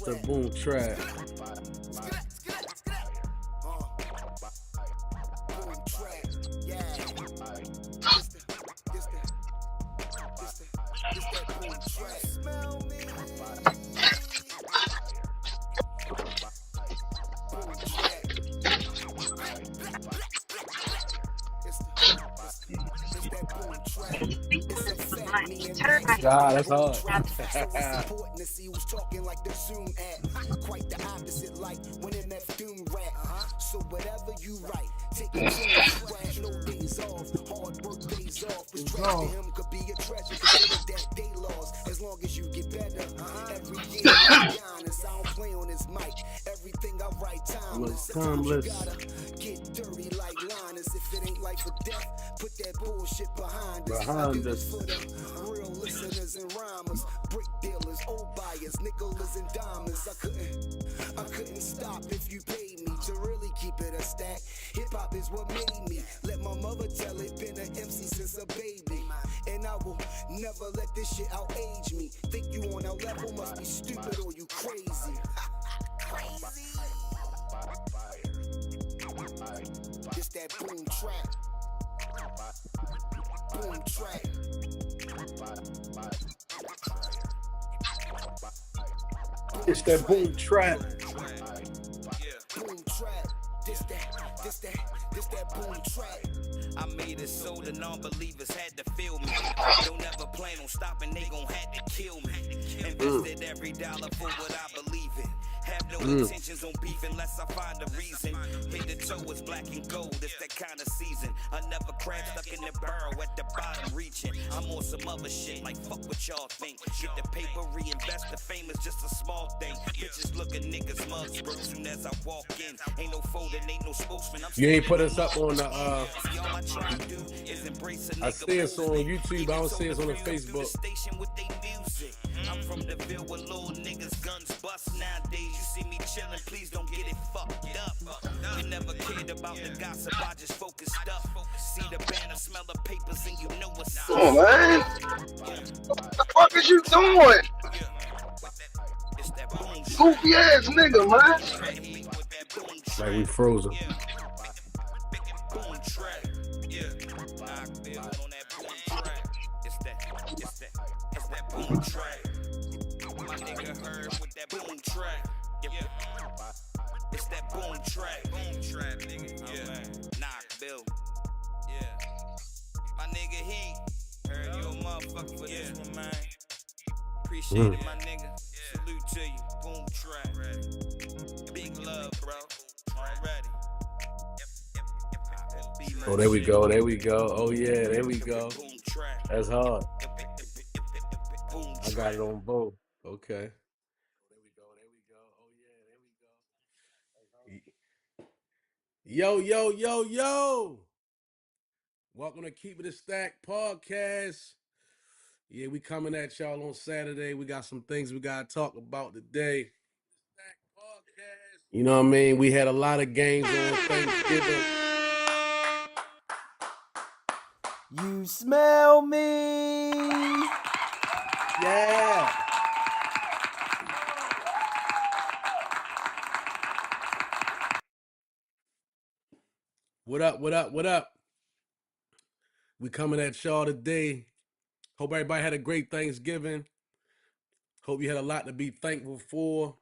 It's the boom track. God, that's hard. Important to see who's talking like the Zoom app. Quite the opposite, like when MF Doom rap. So whatever you write, take a chance. No days off, hard work pays off. Restraint to him could be a treasure. Consider that day loss. As long as you get better, every year I'm honest. I don't play on this mic. Everything I write timeless. Sometimes you gotta get dirty like Linus. If it ain't life or death, put that bullshit behind us. I do this for the real listeners and rhymers, brick dealers, old buyers, nickels and diamonds. I couldn't stop if you paid me to really keep it a stack. Hip hop is what made me. Let my mother tell it, been an MC since a baby. And I will never let this shit outage me. Think you on a level, must be stupid or you crazy. Crazy. It's that boom track. Boom track. It's that boom track. Boom track. This that boom track. I made it so the non-believers had to feel me. Don't ever plan on stopping, they gon' have to kill me. Invested every dollar for what I believe in. Have no intentions on beef unless I find a reason. Head to toe is black and gold, it's that kind of season. I never crab stuck in the barrel at the bottom reaching. I'm on some other shit like fuck what y'all think. Get the paper, reinvest, the fame is just a small thing. Bitches looking niggas mugs broke soon as I walk in. Ain't no folding, ain't no spokesman. You ain't put us up on the I see us on YouTube, I don't see us on the Facebook. I'm from the Ville where little niggas guns bust nowadays. You see me chillin', please don't get it fucked up. You never cared about the gossip, I just focused up. See the banner, smell the papers, and you know what's up. Oh man, what the fuck is you doing? Goofy ass nigga, man. Like we frozen. Boom track, yeah. Knock Bill on that boom track. It's that boom track. My nigga heard with that boom track. Yeah. It's that boom track. Boom track, nigga. Yeah. Knock Bill. Yeah. My nigga Heat. Heard you a motherfucker for this one, man. Appreciate it, my nigga. Salute to you. Boom track. Big love, bro. Already. Oh, there we go. There we go. Oh yeah, there we go. That's hard. I got it on both. Okay. There we go. There we go. Oh yeah, there we go. Yo. Welcome to Keep It a Stack podcast. Yeah, we coming at y'all on Saturday. We got some things we gotta talk about today. You know what I mean? We had a lot of games on Thanksgiving. You smell me? Yeah. What up? We coming at y'all today. Hope everybody had a great Thanksgiving. Hope you had a lot to be thankful for.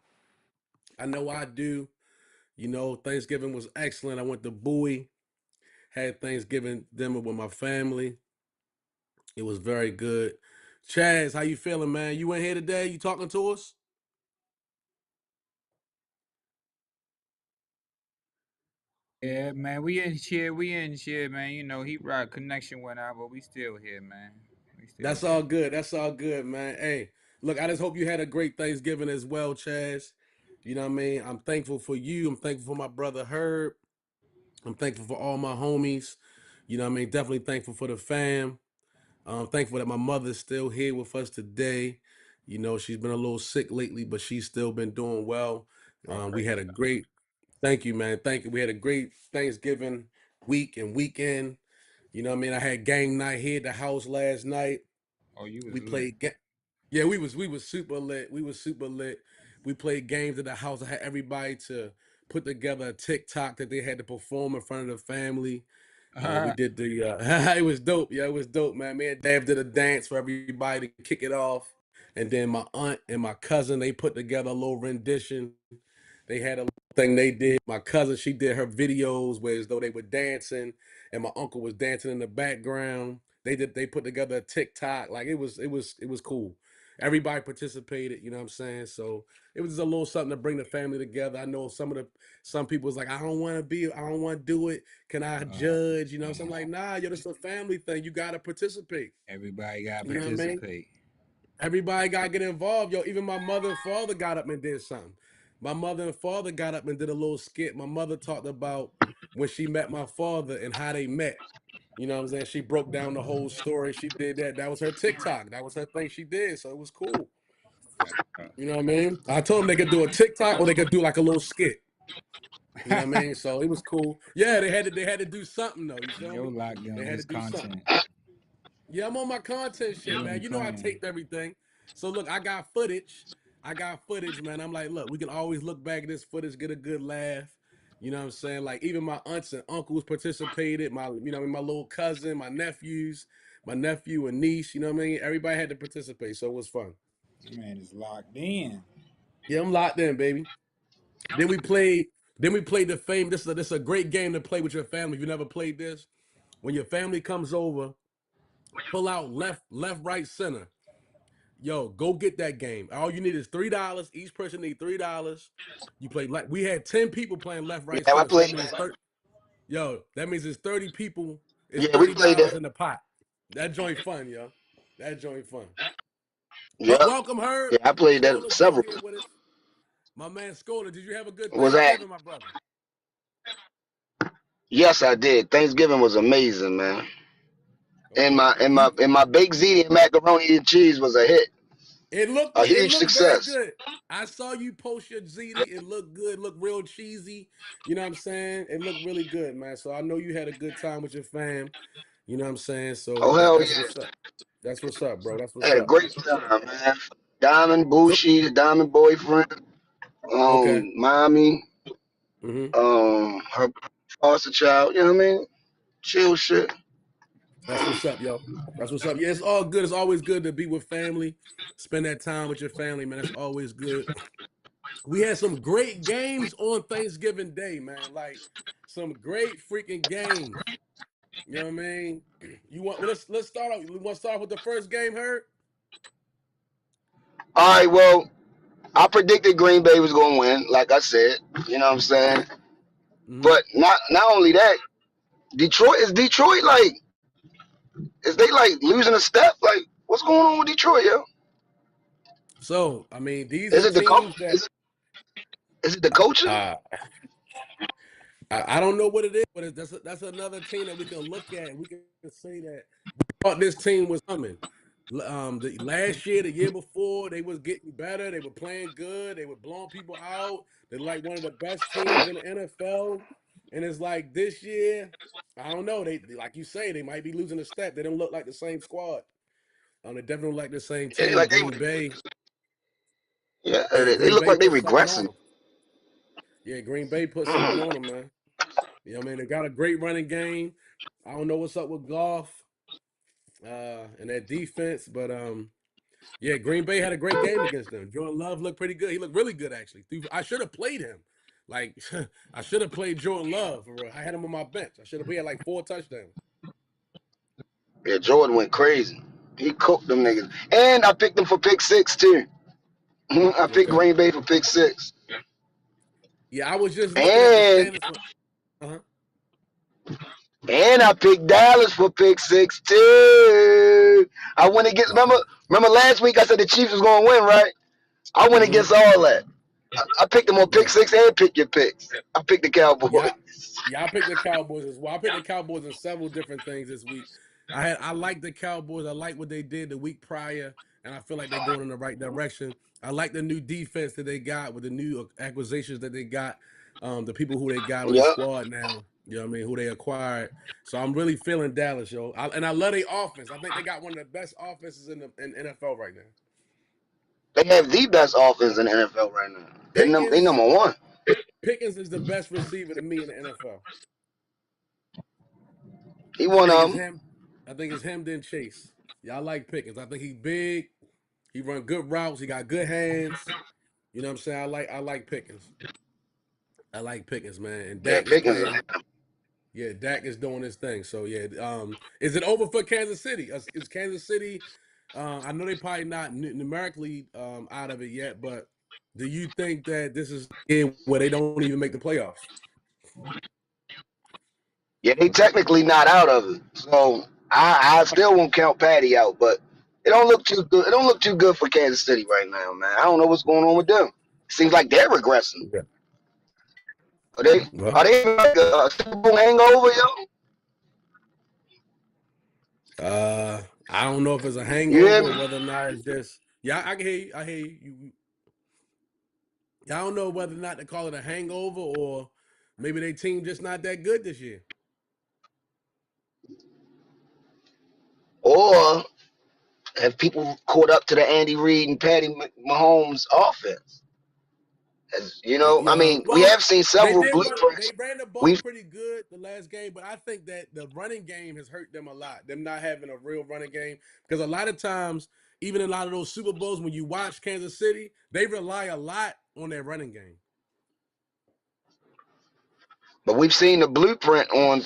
I know I do. You know, Thanksgiving was excellent. I went to Bowie, had Thanksgiving dinner with my family. It was very good. Chaz, how you feeling, man? You in here today? You talking to us? Yeah, man, we in shit, man. You know, Heat Rock connection went out, but we still here, man. That's all good. That's all good, man. Hey, look, I just hope you had a great Thanksgiving as well, Chaz. You know what I mean? I'm thankful for you. I'm thankful for my brother Herb. I'm thankful for all my homies. You know what I mean? Definitely thankful for the fam. I'm thankful that my mother's still here with us today. You know, she's been a little sick lately, but she's still been doing well. We had a great, thank you, man. Thank you. We had a great Thanksgiving week and weekend. You know what I mean? I had game night here at the house last night. Oh, you was We lit. played. Yeah, we was super lit. We was super lit. We played games at the house. I had everybody to put together a TikTok that they had to perform in front of the family. We did the it was dope. Yeah, it was dope, man. Me and Dave did a dance for everybody to kick it off. And then my aunt and my cousin, they put together a little rendition. They had a little thing they did. My cousin, she did her videos where as though they were dancing and my uncle was dancing in the background. They put together a TikTok. Like it was cool. Everybody participated, you know what I'm saying? So it was just a little something to bring the family together. I know some people was like, I don't want to do it. Can I judge? You know, so I'm like, nah, yo, this is a family thing. You gotta participate. Everybody got to You know what I mean? participate. Everybody gotta get involved, yo. Even my mother and father got up and did something. My mother and father got up and did a little skit. My mother talked about when she met my father and how they met. You know what I'm saying? She broke down the whole story. She did that. That was her TikTok. That was her thing she did. So it was cool. You know what I mean? I told them they could do a TikTok or they could do like a little skit. You know what I mean? So it was cool. Yeah, they had to do something though. You feel Yo, me? locked in They on had to this do something. content. Yeah, I'm on my content shit, You man. ain't You know I playing. taped everything. So look, I got footage. I got footage, man. I'm like, look, we can always look back at this footage, get a good laugh. You know what I'm saying? Like even my aunts and uncles participated. My little cousin, my nephews, my nephew and niece. You know what I mean? Everybody had to participate, so it was fun. Man, it's locked in. Yeah, I'm locked in, baby. Then we played. Then we played the fame. This is a great game to play with your family. If you never played this, when your family comes over, pull out left, right, center. Yo, go get that game. All you need is $3. Each person need $3. You play like we had 10 people playing left, right, Yeah, I center. So that played means that. that means it's 30 people. It's Yeah, we thirty played dollars that. in the pot. That joint fun, yo. That joint fun. But Yeah, welcome Herb. yeah, I played that Scholar's back several. here with us. My man Scholar, did you have a good Was that? Thanksgiving, my brother? Yes, I did. Thanksgiving was amazing, man. And Okay. my and You my and my baked ziti and macaroni and cheese was a hit, a it huge looked very success. good. I saw you post your ziti. It looked good. It looked real cheesy. You know what I'm saying? It looked really good, man. So I know you had a good time with your fam. You know what I'm saying? So Oh hell that's yeah! what's up. That's what's up, bro. That's I what's had a up. great time, man. Diamond So Bushi, the Diamond boyfriend, okay. mommy, Hmm. her foster child. You know what I mean? Chill shit. That's what's up, yo. That's what's up. Yeah, it's all good. It's always good to be with family. Spend that time with your family, man. That's always good. We had some great games on Thanksgiving Day, man. Like some great freaking games. You know what I mean? You want well, let's start off. We want to start with the first game, Hurt? All right, well, I predicted Green Bay was gonna win, like I said. You know what I'm saying? Mm-hmm. But not only that, Detroit like is they like losing a step? Like what's going on with Detroit, yo? So, I mean, these Is are it the coach? teams that Is it the coaching? uh I don't know what it is, but that's another team that we can look at and we can say that thought this team was coming. The last year, the year before, they was getting better. They were playing good. They were blowing people out. They're like one of the best teams in the NFL. And it's like this year, I don't know. They like you say, they might be losing a step. They don't look like the same squad. They definitely look like the same Yeah, team. like Green Bay, yeah, yeah, they Green look Bay like they put something on regressing. them. Yeah, Green Bay put something Mm. on them, man. You know what I mean? They got a great running game. I don't know what's up with Goff and that defense, but yeah, Green Bay had a great game against them. Jordan Love looked pretty good. He looked really good actually. I should have played him. Like I should have played Jordan Love for real. I had him on my bench. I should have. He had like 4 touchdowns. Yeah, Jordan went crazy. He cooked them niggas, and I picked them for pick six too. I picked Okay. Green Bay for pick six, Yeah, I was just looking at the and standings for. Uh-huh. and I picked Dallas for pick six too. I went against. Okay. Remember last week I said the Chiefs was gonna win, right? I went Mm-hmm. against all that. I picked them on pick Yeah. six and pick your picks. I picked the Yeah. Cowboys. Yeah, I picked the Cowboys as well. I picked the Cowboys in several different things this week. I like the Cowboys. I like what they did the week prior, and I feel like they're going in the right direction. I like the new defense that they got with the new acquisitions that they got, the people who they got on their Yep. squad now. You know what I mean? Who they acquired. So I'm really feeling Dallas, yo. And I love their offense. I think they got one of the best offenses in NFL right now. They have the best offense in the NFL right now. They Pickens number one. Pickens is the best receiver to me in the NFL. He I one think of it's them. him. I think it's him then Chase. Yeah, I like Pickens. I think he's big. He run good routes. He got good hands. You know what I'm saying? I like Pickens. I like Pickens, man. And Yeah, Dak is Pickens. playing. Yeah, Dak is doing his thing. So yeah, is it over for Kansas City? Is Kansas City? I know they probably not numerically out of it yet, but do you think that this is where they don't even make the playoffs? Yeah, they technically not out of it. So I still won't count Patty out, but it don't look too good. It don't look too good for Kansas City right now, man. I don't know what's going on with them. Seems like they're regressing. Yeah. Are they? Well, Are they like a Super Bowl hangover, yo? I don't know if it's a You hear hangover or me? whether or not it's just. Yeah, I can hear you. I hear you. I don't know whether or not to call it a hangover or maybe their team just not that good this year. Or have people caught up to the Andy Reid and Patty Mahomes offense? As you know, I mean, we Well, have seen they several did run. blueprints. They ran the ball We've pretty good the last game, but I think that the running game has hurt them a lot. Them not having a real running game because a lot of times, even in a lot of those Super Bowls, when you watch Kansas City, they rely a lot on their running game. but we've seen the blueprint on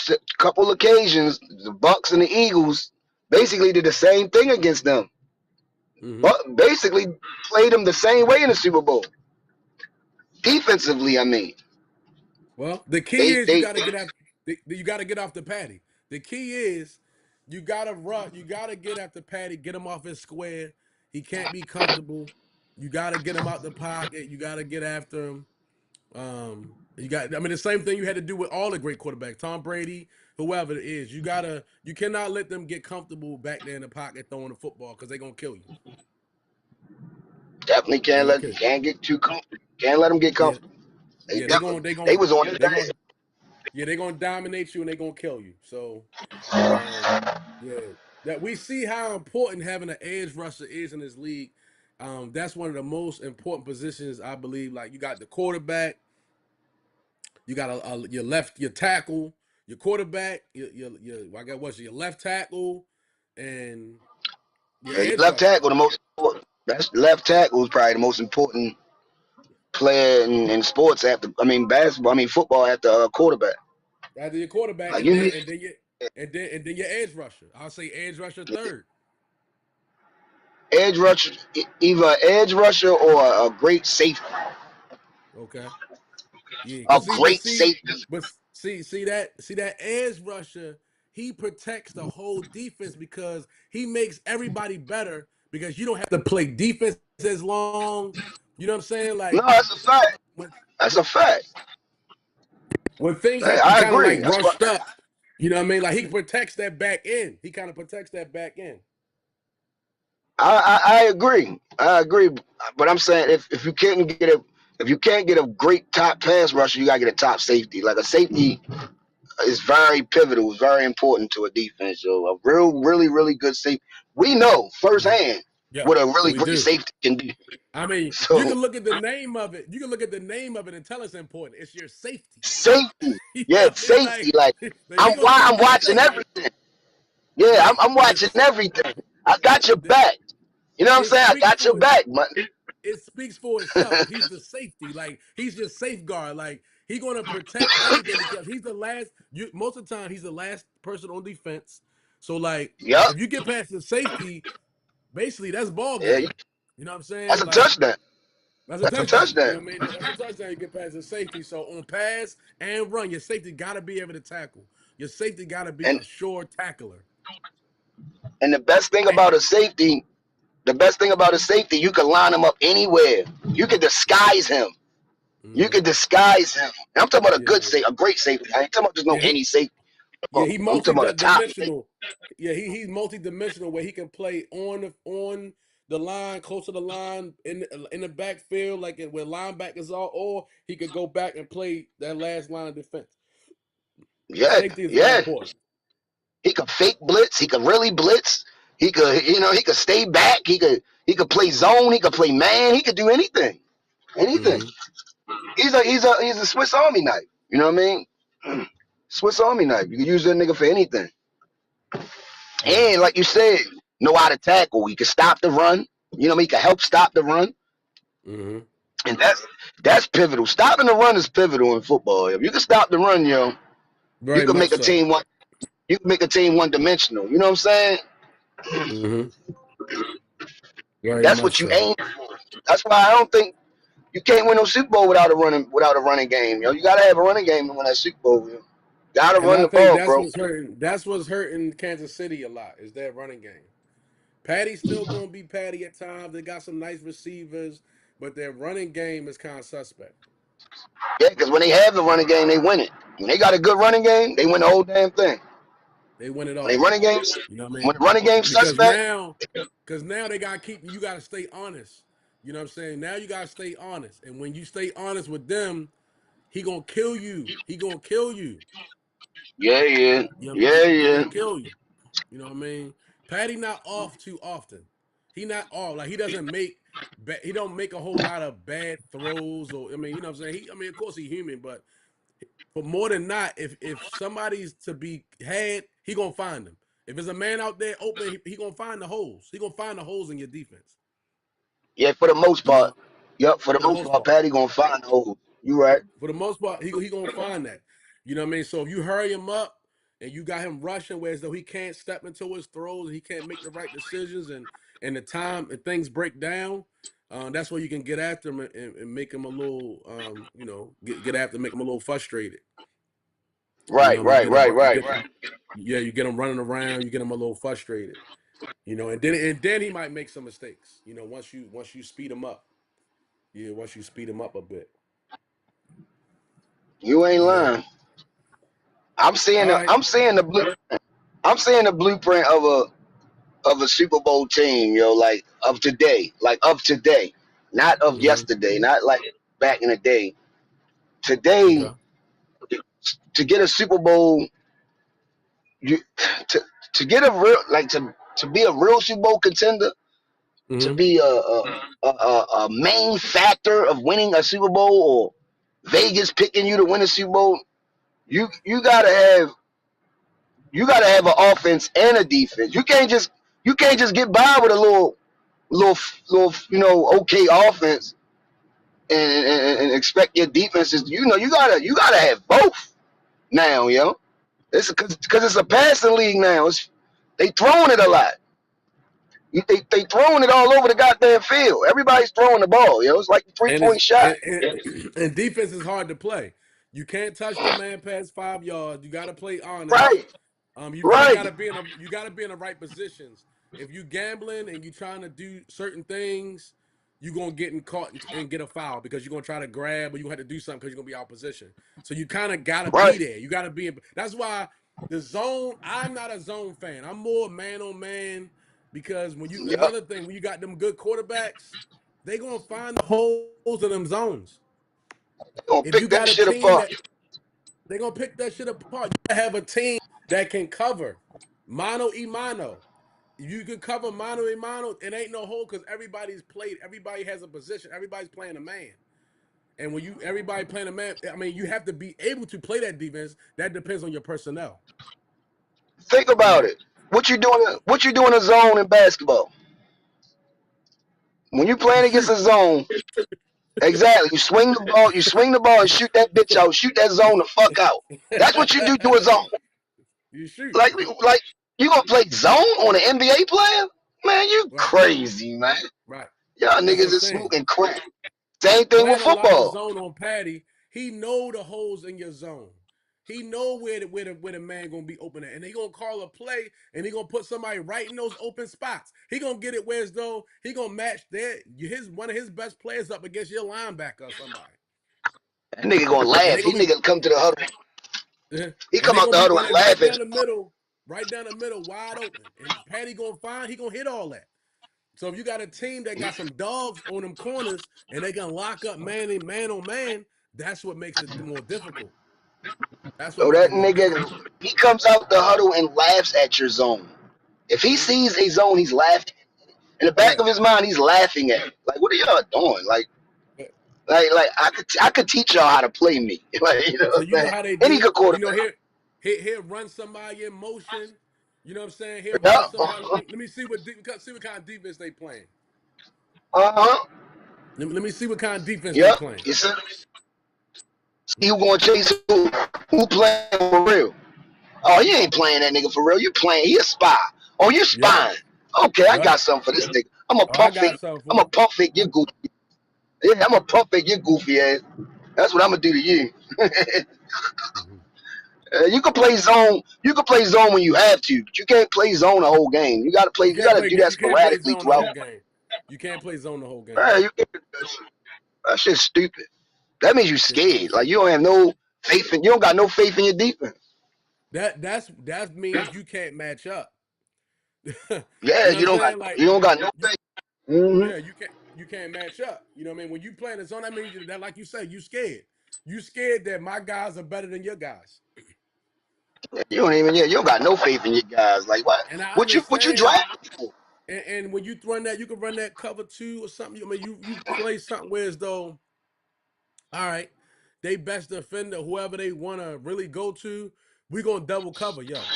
a couple occasions. The Bucks and the Eagles basically did the same thing against them. Mm-hmm. But basically played them the same way in the Super Bowl. Defensively, I mean, Well, the key they is you they got to get out. You got to get off the patty. The key is you got to run. You got to get after Patty. Get him off his square. He can't be comfortable. You got to get him out the pocket. You got to get after him. You got. I mean, the same thing you had to do with all the great quarterbacks, Tom Brady, whoever it is. You gotta. You cannot let them get comfortable back there in the pocket throwing the football because they're gonna kill you. definitely They're gonna kill you. can't get too comfortable. Can't let them get Yeah, comfortable. They yeah. They're definitely gonna. They're they gonna. was on his They're ass. gonna. Yeah, they're gonna dominate you and they're gonna kill you. So yeah, that we see how important having an edge rusher is in this league. That's one of the most important positions, I believe. Like you got the quarterback, you got your tackle, your quarterback, I got what's your left tackle, and your Yeah, your edge left rusher. tackle the most important. That's left tackle is probably the most important player in sports after. I mean basketball. I mean football after quarterback. After your quarterback, Like you need and then your edge rusher. I'll say edge rusher third. edge rusher, either edge rusher or a great safety. Okay. Yeah, A cause see, but great see, safety. but see that edge rusher, he protects the whole defense because he makes everybody better because you don't have to play defense as long. You know what I'm saying? No, Like that's a fact. when That's when, a fact. when things Hey, have to I kind of agree. like That's what rushed up, you know what I mean? Like he protects that back end. He kind of protects that back end. I agree. I agree. But I'm saying if you can't get a if you can't get a great top pass rusher, you gotta get a top safety. Like a safety is very pivotal, is very important to a defense. So a really good safety. We know Mhm. firsthand Yeah, what a really we great do. safety can do. I mean, you So can look at the name of it. You can look at the name of it and tell it's important. It's your safety. safety, You know yeah, what I mean? Like, safety. Like you gonna I'm protect your watching safety, everything. Yeah, right? I'm watching This, everything. I got your the, back. You know what I'm it saying? I speaks got your for it. back, man. It speaks for itself. He's the safety, like he's your safeguard. Like he's gonna protect everything because he's the last. Most of the time, he's the last person on defense. So, like, Yup. if you get past the safety, basically that's ball Yeah, game. You know what I'm that's saying? a Like touchdown. that's a That's a touchdown. You touchdown. know what I mean? That's a touchdown. You get past the safety. So on pass and run, your safety got to be able to tackle. Your safety got to be And a sure tackler. and And, the best thing about a safety, you can line him up anywhere. You can disguise him. You mm-hmm. can disguise him. And I'm talking about Yeah, yeah, a great safety. I ain't talking about just no yeah. any safety. Yeah, he I'm talking about a top safety. multi-dimensional. Yeah, he's multi-dimensional where he can play on the line, close to the line, in the backfield, like where linebackers are, or he could go back and play that last line of defense. Yeah, Safety is very yeah. important. He can fake blitz. He can really blitz. he could stay back. He could play zone. He could play man. He could do anything. Anything. Mm-hmm. He's a Swiss Army knife. You know what I mean? Swiss Army knife. You can use that nigga for anything. Yeah. And like you said, know how to tackle. He can stop the run. You know what I mean? He can help stop the run. Mm-hmm. And that's pivotal. Stopping the run is pivotal in football. If you can stop the run, you Very can much make a so. team one. You can make a team one dimensional. You know what I'm saying? Mm-hmm. Very That's much what you so. aim for. That's why I don't think you can't win no Super Bowl without a running game. You gotta have a running game to win that Super Bowl. Gotta And run I the think ball, that's bro. what's hurting. That's what's hurting Kansas City a lot is that running game. Patty's still gonna be Patty at times. They got some nice receivers, but their running game is kind of suspect. Yeah, because when they have the running game, they win it. When they got a good running game, they win the whole damn thing. They win it When they all. running games, You know what I when mean? the running game Because suspect, now, because now they gotta keep you. Gotta stay honest. You know what I'm saying? Now you gotta stay honest, and when you stay honest with them, he gonna kill you. He gonna kill you. yeah, yeah, You know what I yeah, mean? He yeah. gonna kill you. You know what I mean? Patty not off too often. He not off. Like he doesn't make he don't make a whole lot of bad throws or I mean, you know what I'm saying? I mean, of course he's human, but more than not, if somebody's to be had, he gonna find them. If there's a man out there open, he gonna find the holes. He gonna find the holes in your defense. Yeah, for the most You part. know, Yep, for the for the most most part, part. Patty gonna find the hole. You right. For the most part, he gonna find that. You know what I mean? So if you hurry him up and you got him rushing where as though he can't step into his throws and he can't make the right decisions and the time and things break down, that's where you can get after him and make him a little get after him, make him a little frustrated. You know Right, what I mean? right, right, right. You get him running around, you get him a little frustrated. You know, and then he might make some mistakes. You know, once you speed him up. Yeah, once you speed him up a bit. You ain't You know. lying. I'm seeing All the right. I'm seeing the blue I'm seeing the blueprint of a Super Bowl team, like of today, not of Mm-hmm. yesterday, not like back in the day. Today, Okay. to get a Super Bowl, you to get a real to be a real Super Bowl contender, to Mm-hmm. be a main factor of winning a Super Bowl or Vegas picking you to win a Super Bowl, you you gotta have you gotta have an offense and a defense. You can't just get by with a little okay offense and expect your defenses. You gotta have both now, yo. It's because it's a passing league now. They throwing it a lot. They throwing it all over the goddamn field. Everybody's throwing the ball, yo. It's like a three And point it's shot. and defense is hard to play. You can't touch the man past 5 yards. You got to play honest. Right, You really got right, to be in the right positions. If you gambling and you trying to do certain things, you gonna get in caught and get a foul because you're gonna try to grab or you have to do something because you're gonna be out of position. So you kind of gotta be right. there. You gotta be in. That's why the zone. I'm not a zone fan. I'm more man on man because when you Yep. another thing when you got them good quarterbacks, they gonna find the holes in them zones. They gonna If you pick got that a shit team apart. that they're gonna pick that shit apart. You have a team that can cover mano y mano. If you can cover mano y mano, it ain't no hole because everybody's played. Everybody has a position. Everybody's playing a man. And when everybody playing a man, I mean, you have to be able to play that defense. That depends on your personnel. Think You about know. it. What you doing a zone in basketball? When you You playing against shoot. a zone, exactly. You swing the ball and shoot that bitch out. Shoot that zone the fuck out. That's what you do to a zone. You shoot. Like you gonna play zone on an NBA player? Man, you Right. crazy, man. Right. Y'all That's what niggas I'm is saying. smoking crack. Same thing with Playing a lot of football. zone on Patty, he know the holes in your zone. He know where the man gonna be open at, and he gonna call a play, and he gonna put somebody right in those open spots. He gonna get it where as though he gonna match his one of his best players up against your linebacker or somebody, That nigga gonna and they laugh. He gonna be nigga come to the huddle. He and come they out gonna the be huddle and right laugh at down you. the middle, wide open, and Patty gonna find he gonna hit all that. So if you got a team that got some dogs on them corners and they can lock up man on man, that's what makes it more difficult. That's what So makes that it more difficult. nigga, he comes out the huddle and laughs at your zone. If he sees a zone, he's laughing. In the back Yeah. of his mind, he's laughing at it. Like, what are y'all doing? Yeah. Like I could teach y'all how to play me. Like, you know So what you I'm know saying? how they Any do. good You know quarterback. here run somebody in motion. You know what I'm saying? Here run Yeah. somebody. Let me see see what kind of defense they playing. Uh-huh. Let me see what kind of defense they Yep. playing. You see who gonna chase who? Who playing for real? Oh, you ain't playing that nigga for real. You playing, he a spy. Oh, you Yep. spying. Okay, I Yep. got something for this nigga. I'm a Oh, I pump got fake. something I'm a for pump fake your goofy. Yeah, I'm a pump fake your goofy ass. That's what I'm gonna do to you. you. You can play zone. You can play zone when you have to, but you can't play zone the whole game. You gotta play. You You can't gotta play. do that You can't play sporadically zone the throughout. whole game. You can't play zone the whole game. You can't do that shit. That shit's stupid. That means you Shit scared. Like crazy. you don't have no faith in. You don't got no faith in your defense. That means you can't match up. you Yeah, know what you I'm don't got. saying? Like You don't got no you, faith. Mm-hmm. yeah, you can't match up. You know what I mean? When you playing the zone, that means that, like you said, you scared. You scared that my guys are better than your guys. You don't even. Yeah, you don't got no faith in your guys. Like what? And I What you understand. drafted for? And when you run that, you can run that cover two or something. I mean, you play something where as though, all right, they best defender, whoever they want to really go to, we gonna double cover, yo.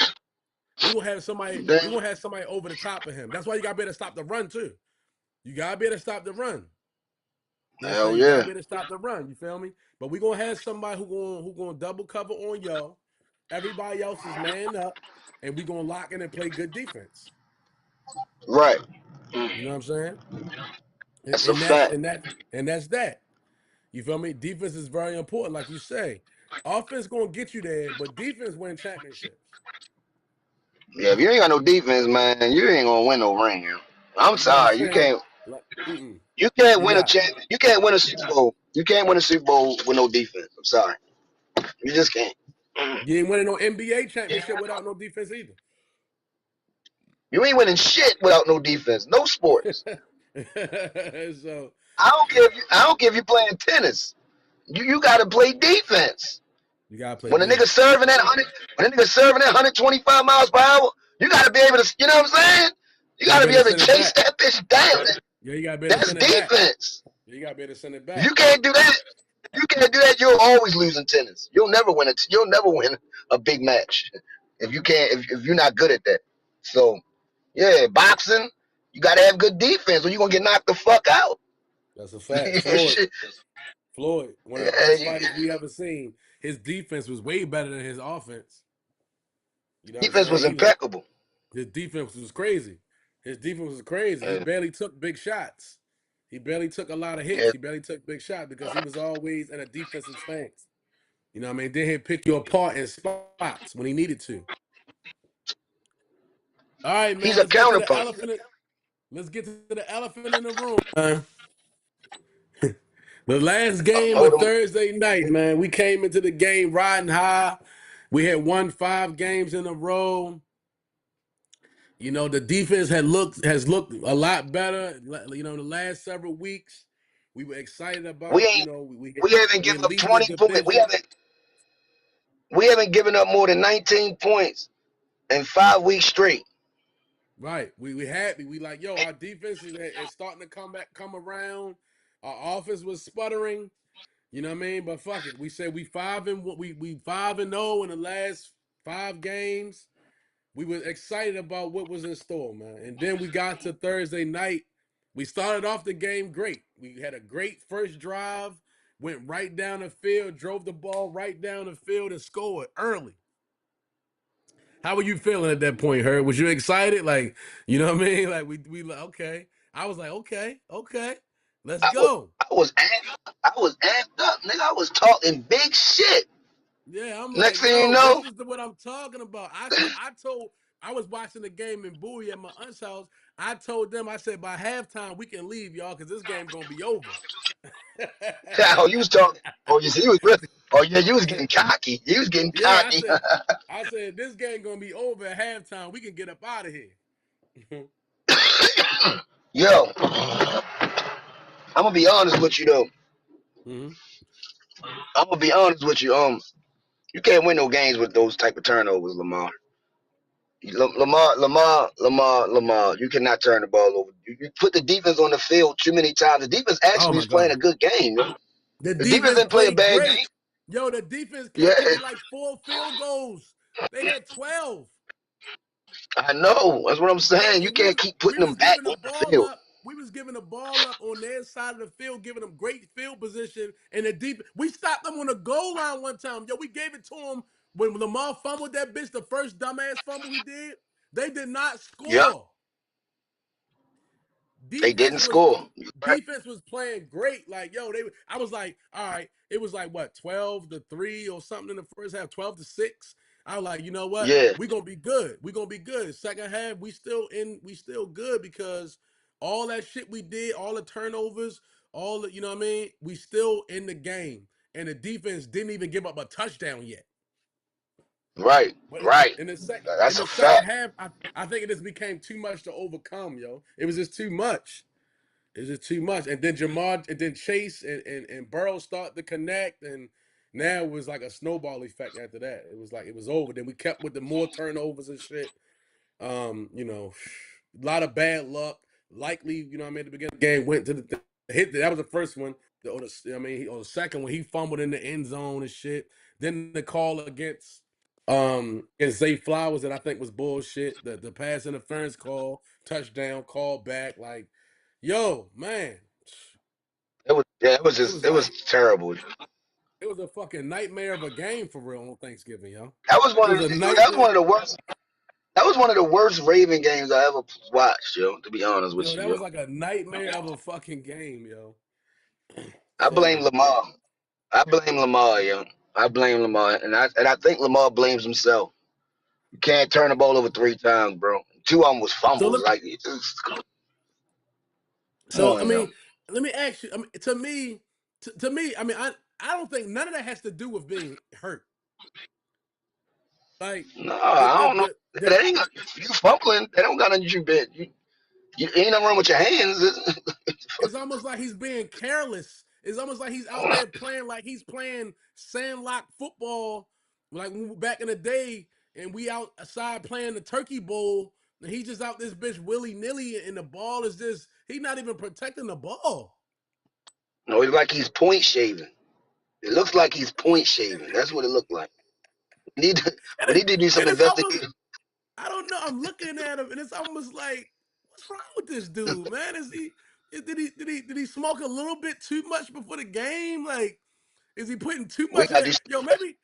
We gonna have somebody. We Then, gonna have somebody over the top of him. That's why you gotta be able to stop the run too. You gotta be able to stop the run. You know what I'm hell saying? You gotta yeah. be able to stop the run. You feel me? But we gonna have somebody who gonna double cover on yo. Everybody else is man up, and we gonna lock in and play good defense. Right. You know what I'm saying? And, That's a and that's fact. and that and that's that. You feel me? Defense is very important, like you say. Offense gonna get you there, but defense win championships. Yeah, if you ain't got no defense, man, you ain't gonna win no ring. Yo. I'm You know what I'm sorry, you saying? can't. Like, You can't you win a got champ. You can't win a Super Bowl. You can't win a Super Bowl with no defense. I'm sorry, you just can't. you ain't winning no NBA championship without no defense either. You ain't winning shit without no defense. No sports. so I don't care. I don't care if you playing tennis. You got to play defense. you gotta play When a D. nigga serving at 100, when a nigga serving at 125 miles per hour, you got to be able to. You know what I'm saying? You You got gotta to be be able to able to send it chase back. that bitch down. Yeah, you gotta be able to That's send it back. defense. You gotta be able to send it If back. you can't do that, you can't do that. You'll always lose in tennis. You'll never win it. You'll never win a big match if you can't. If you're not good at that. So yeah, boxing, you got to have good defense, or you're gonna get knocked the fuck out. That's a fact. Shit. Floyd, one of the Yeah, best fighters we ever seen. His defense was way better than his offense. You know what I'm defense was saying? impeccable. His defense was crazy. His defense was crazy. He Yeah, barely took big shots. He barely took a lot of hits. yeah. He barely took big shots because he was always in a defensive stance. You know what I mean? Then he'd pick you apart in spots when he needed to. All right, He's man. a Let's get to the counterpuncher. elephant. Let's get to the elephant in the room. The last game Hold of him. Thursday night, man. We came into the game riding high. We had won 5 games in a row. You know, the defense has looked a lot better. You know, the last several weeks, we were excited We about. You ain't. know, We haven't we're given up leading the 20 points. We division. haven't. We haven't given up more than 19 points in 5 weeks straight. Right. We happy. We like, yo, our defense is starting to come around. Our offense was sputtering. You know what I mean? But fuck it. We said we 5-0 in the last 5 games. We were excited about what was in store, man. And then we got to Thursday night. We started off the game great. We had a great first drive, went right down the field, drove the ball right down the field, and scored early. How were you feeling at that point, Herb? Was you excited? Like, you know what I mean? Like we like, okay. I was like, okay, let's I was, go. I was amped up, nigga. I was talking big shit. Yeah, I'm Next like, thing you yo, know, this is what I'm talking about. I was watching the game in Bowie at my aunt's house. I told them, I said, by halftime, we can leave, y'all, because this game gonna be over. oh, you was talking. Oh, you see, you was really. Oh, yeah, you was getting cocky. You was getting Yeah, cocky. I said, this game gonna be over at halftime. We can get up out of here. Yo, I'm gonna be honest with you though. hmm I'm gonna be honest with you. You can't win no games with those type of turnovers, Lamar. Lamar. You cannot turn the ball over. You put the defense on the field too many times. The defense Oh actually my was playing God. a good game. Yo. The The defense defense didn't play a played bad game. great. Yo, the defense Yeah, kept kicking like 4 field goals. They had 12. I know. That's what I'm Yo, saying. You and can't keep we putting them was back giving the on the ball field. up. We was giving the ball up on their side of the field, giving them great field position. And the deep, we stopped them on the goal line one time. Yo, we gave it to them when Lamar fumbled that bitch, the first dumbass fumble he did. They did not Yeah, score. they defense didn't was score. You're right. defense was playing great. Like, yo, I was like, all right, it was like what, 12-3 or something in the first half, 12-6. I was like, you know what? Yeah, We're gonna be good. We're gonna be good. Second half, we still good because all that shit we did, all the turnovers, all the, you know what I mean? We still in the game. And the defense didn't even give up a touchdown yet. right, But right. in the second in That's a the second fact. half, I think it just became too much to overcome, yo. It was just too much. It's just too much. And then Jamar, and then Chase and Burrow start to connect, and now it was like a snowball effect after that. It was like it was over. Then we kept with the more turnovers and shit. You know, a lot of bad luck. Likely, you know what I mean, at the beginning of the game, went to the hit. That was the first one. On the second one, he fumbled in the end zone and shit. Then the call against Zay Flowers that I think was bullshit. The pass interference call, touchdown, call back. Like, yo, man, it was It was like terrible. it was a fucking nightmare of a game for real on Thanksgiving, yo. That was It one was of a that was nightmare. one of the worst. That was one of the worst Raven games I ever watched, yo. To be honest with Yo, you, that was yo. like a nightmare of a fucking game, yo. I blame So Lamar. I blame Lamar, yo. I blame Lamar, and I think Lamar blames himself. You can't turn the ball over 3 times, bro. Two of them was so let fumbles. Like, come so I on, yo. mean, let me ask you. I mean, to me, I mean, I don't think none of that has to do with being hurt. Like No, the I the don't know. the the That ain't you fumbling. They don't got nothing you bet. You ain't nothing wrong with your hands. it's almost like he's being careless. It's almost like he's out there playing like he's playing sandlot football, like back in the day, and we outside playing the turkey bowl, and he just out this bitch willy nilly, and the ball is just he's not even protecting the ball. No, it's like he's point shaving. It looks like he's point shaving. That's what it looked like. We need to, And, we need to do some and it's almost investigation. I don't know. I'm looking at him, and it's almost like, what's wrong with this dude, man? Did he smoke a little bit too much before the game? Like, is he putting too We much of got to that? do. Yo, maybe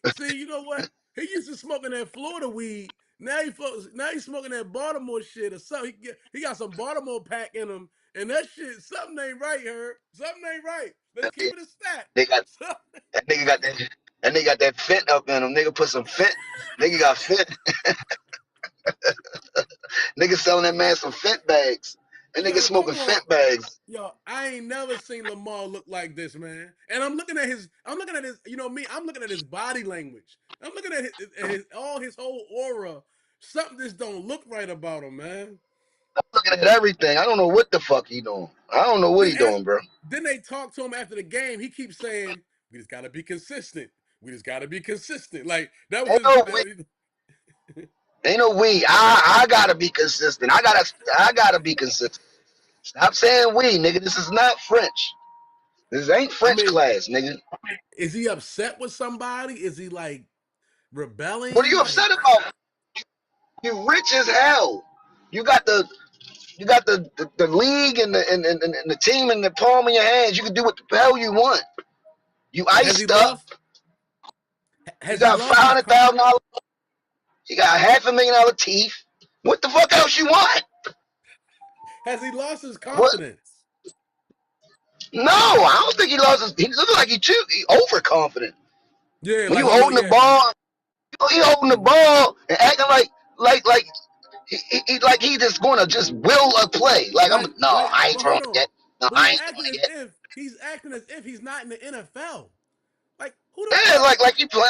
see, you know what? He used to smoking that Florida weed. Now he's smoking that Baltimore shit or something. He got some Baltimore pack in him, and that shit, something ain't right, her. Something ain't right. Let's keep it a stat. They got Something- that nigga got that. That nigga got that fent up in him. Nigga put some fent. Nigga got fent. Nigga selling that man some fent bags. That nigga Yo, smoking come on. fent bags. Yo, I ain't never seen Lamar look like this, man. And I'm looking at his, you know me, I'm looking at his body language. I'm looking at his whole aura. Something just don't look right about him, man. Looking at everything. I don't know what the fuck he doing. I don't know what Then he doing, bro. then they talk to him after the game. He keeps saying, "We just gotta be consistent. We just gotta be consistent." Like that was Ain't no we. his. Ain't no we. I gotta be consistent. I gotta be consistent. Stop saying we, nigga. This is not French. This ain't I French mean, class, nigga. is he upset with somebody? Is he like What are rebelling? you Like upset about? You rich as hell. You got the league and the team in the palm of your hands. You can do what the hell you want. You has he iced up. lost? You Has he got five lost his? hundred thousand dollars. You got $500,000 teeth. What the fuck else you want? Has he lost his What? confidence? No, I don't think he lost his. He looked like he overconfident. Yeah, When like you oh no, holding the yeah, like ball, he holding the mhm. ball and acting like like he just gonna just will a play. Like no, I ain't But throwing hold on. it. No, But I ain't doing it. he's acting as if he's not in the NFL. Like who the Yeah, fuck? like he playing.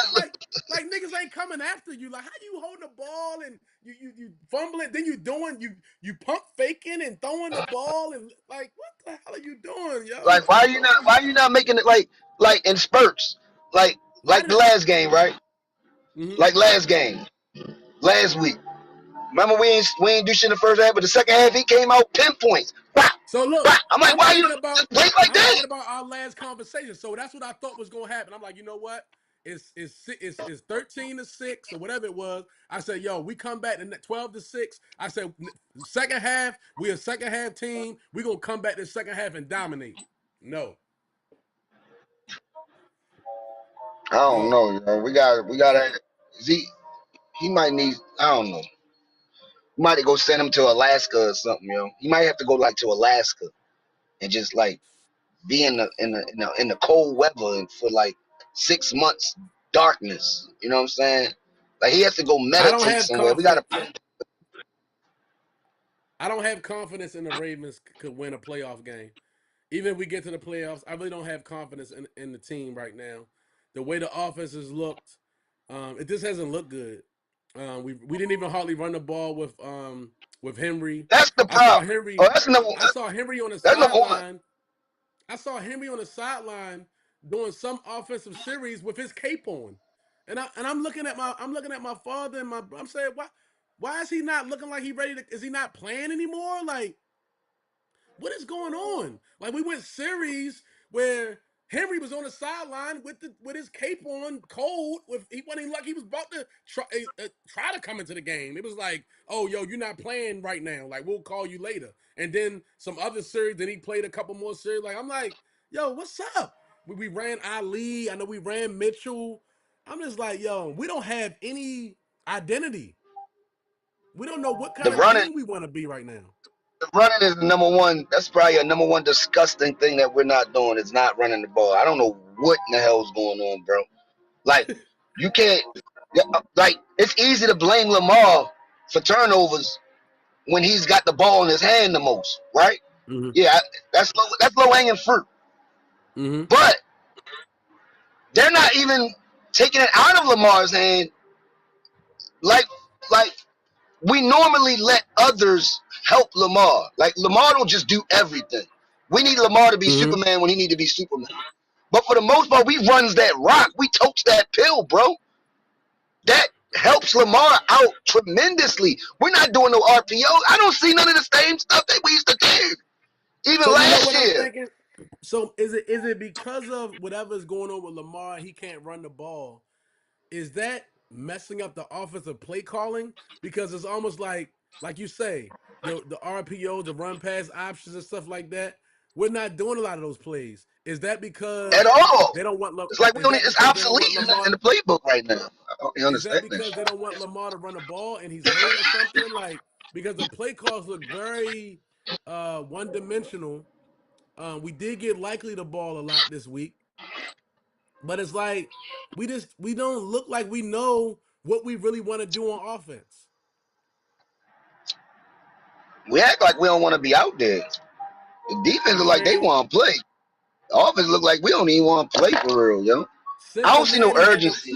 Like niggas ain't coming after you. Like how you holding the ball and you fumbling, then you pump faking and throwing the ball and like what the hell are you doing, yo? Like why you not making it like in spurts, Why like did the it? last game, right? Mm-hmm. Like last game, last week. Remember, we ain't do shit in the first half, but the second half he came out pinpoints. Bah, So bah. look, I'm like, I'm why you thinking about just play like I'm that? thinking about our last conversation. So that's what I thought was gonna happen. I'm like, you know what? It's 13-6 or whatever it was. I said, yo, we come back to 12-6. I said, second half, we a second half team. We gonna come back to the second half and dominate. No, I don't no. know, you know. We gotta. He might need. I don't know. You might go send him to Alaska or something, you know. He might have to go like to Alaska and just like be in the cold weather and for like 6 months darkness. You know what I'm saying? Like he has to go I don't meditate have somewhere. We gotta. confidence. I don't have confidence in the Ravens could win a playoff game. Even if we get to the playoffs, I really don't have confidence in the team right now. The way the offense has looked, it just hasn't looked good. We didn't even hardly run the ball with Henry. That's the I saw problem. Oh, Henry. that's number. I saw Henry on the That's number one. sideline. I saw Henry on the sideline doing some offensive series with his cape on, I'm looking at my father and I'm saying why is he not looking like he ready to? Is he not playing anymore? Like what is going on? Like we went series where Henry was on the sideline with his cape on, cold. With he wasn't even like he was about to try to come into the game. It was like, oh, yo, you're not playing right now. Like we'll call you later. And then some other series. Then he played a couple more series. Like I'm like, yo, what's up? We ran Ali. I know we ran Mitchell. I'm just like, yo, we don't have any identity. We don't know what The kind of running, team we want to be right now. the running is the number one. That's probably a number one disgusting thing that we're not doing. Is not running the ball. I don't know what in the hell's going on, bro. Like you can't. Yeah, like it's easy to blame Lamar for turnovers when he's got the ball in his hand the most, right? Mm-hmm. Yeah, that's low hanging fruit. Mm-hmm. But they're not even taking it out of Lamar's hand like like we normally let others help Lamar. Like Lamar don't just do everything. We need Lamar to be Mm-hmm. Superman when he need to be Superman. But for the most part, we runs that rock. We totes that pill, bro. That helps Lamar out tremendously. We're not doing no RPO. I don't see none of the same stuff that we used to do. Even So you know last what I'm year. thinking? So is it because of whatever's going on with Lamar, he can't run the ball? Is that messing up the offensive play calling? Because it's almost like you say, the RPO, the run pass options and stuff like that. We're not doing a lot of those plays. Is that At because all. they don't want It's like we is don't. that It's because they don't want obsolete in Lamar? the playbook right now. I don't Is that understand that because they shit. don't want Lamar to run the ball and he's hurt or something? Like because the play calls look very one dimensional. We did get likely the ball a lot this week, but it's like we don't look like we know what we really want to do on offense. We act like we don't want to be out there. The You defense know look what I like they mean? want to play. The offense look like we don't even want to play for real, yo. I don't see no Cincinnati had the urgency.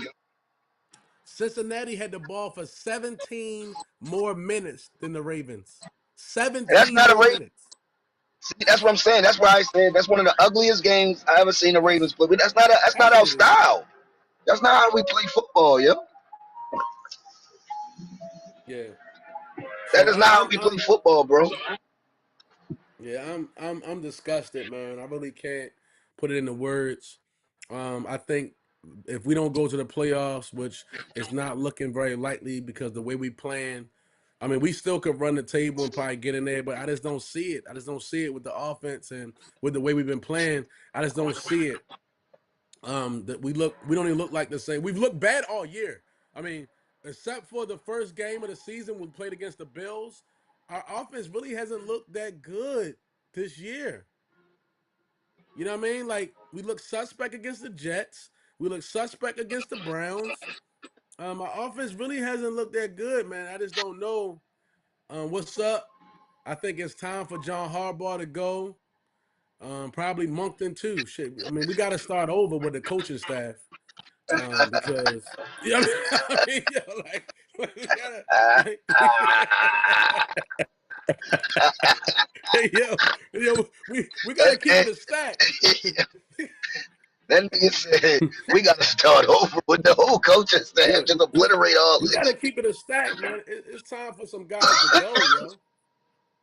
Cincinnati had the ball for 17 more minutes than the Ravens. And that's 17 not a more Ravens. minutes. See, that's what I'm saying. That's why I said that's one of the ugliest games I ever seen the That's Ravens play. But that's not that's what our it is. style. That's not how we play football, yo. Yeah. That So is not how we play football, bro. I'm disgusted, man. I really can't put it into words. I think if we don't go to the playoffs, which is not looking very likely because the way we plan, I mean, we still could run the table and probably get in there, but I just don't see it. I just don't see it with the offense and with the way we've been playing. I just don't see it. That we don't even look like the same. We've looked bad all year. I mean, except for the first game of the season we played against the Bills, our offense really hasn't looked that good this year. You know what I mean? Like we look suspect against the Jets. We look suspect against the Browns. Our offense really hasn't looked that good, man. I just don't know what's up. I think it's time for John Harbaugh to go. Probably Moncton too. Shit. I mean, we got to start over with the coaching staff. Because you know what I mean, yo, like we gotta like hey, yo, we gotta keep And, it a stack. That nigga said we got to start over with the whole coaching Yeah, staff, just obliterate all we gotta this. keep it a stack, man. It's time for some guys to go, yo.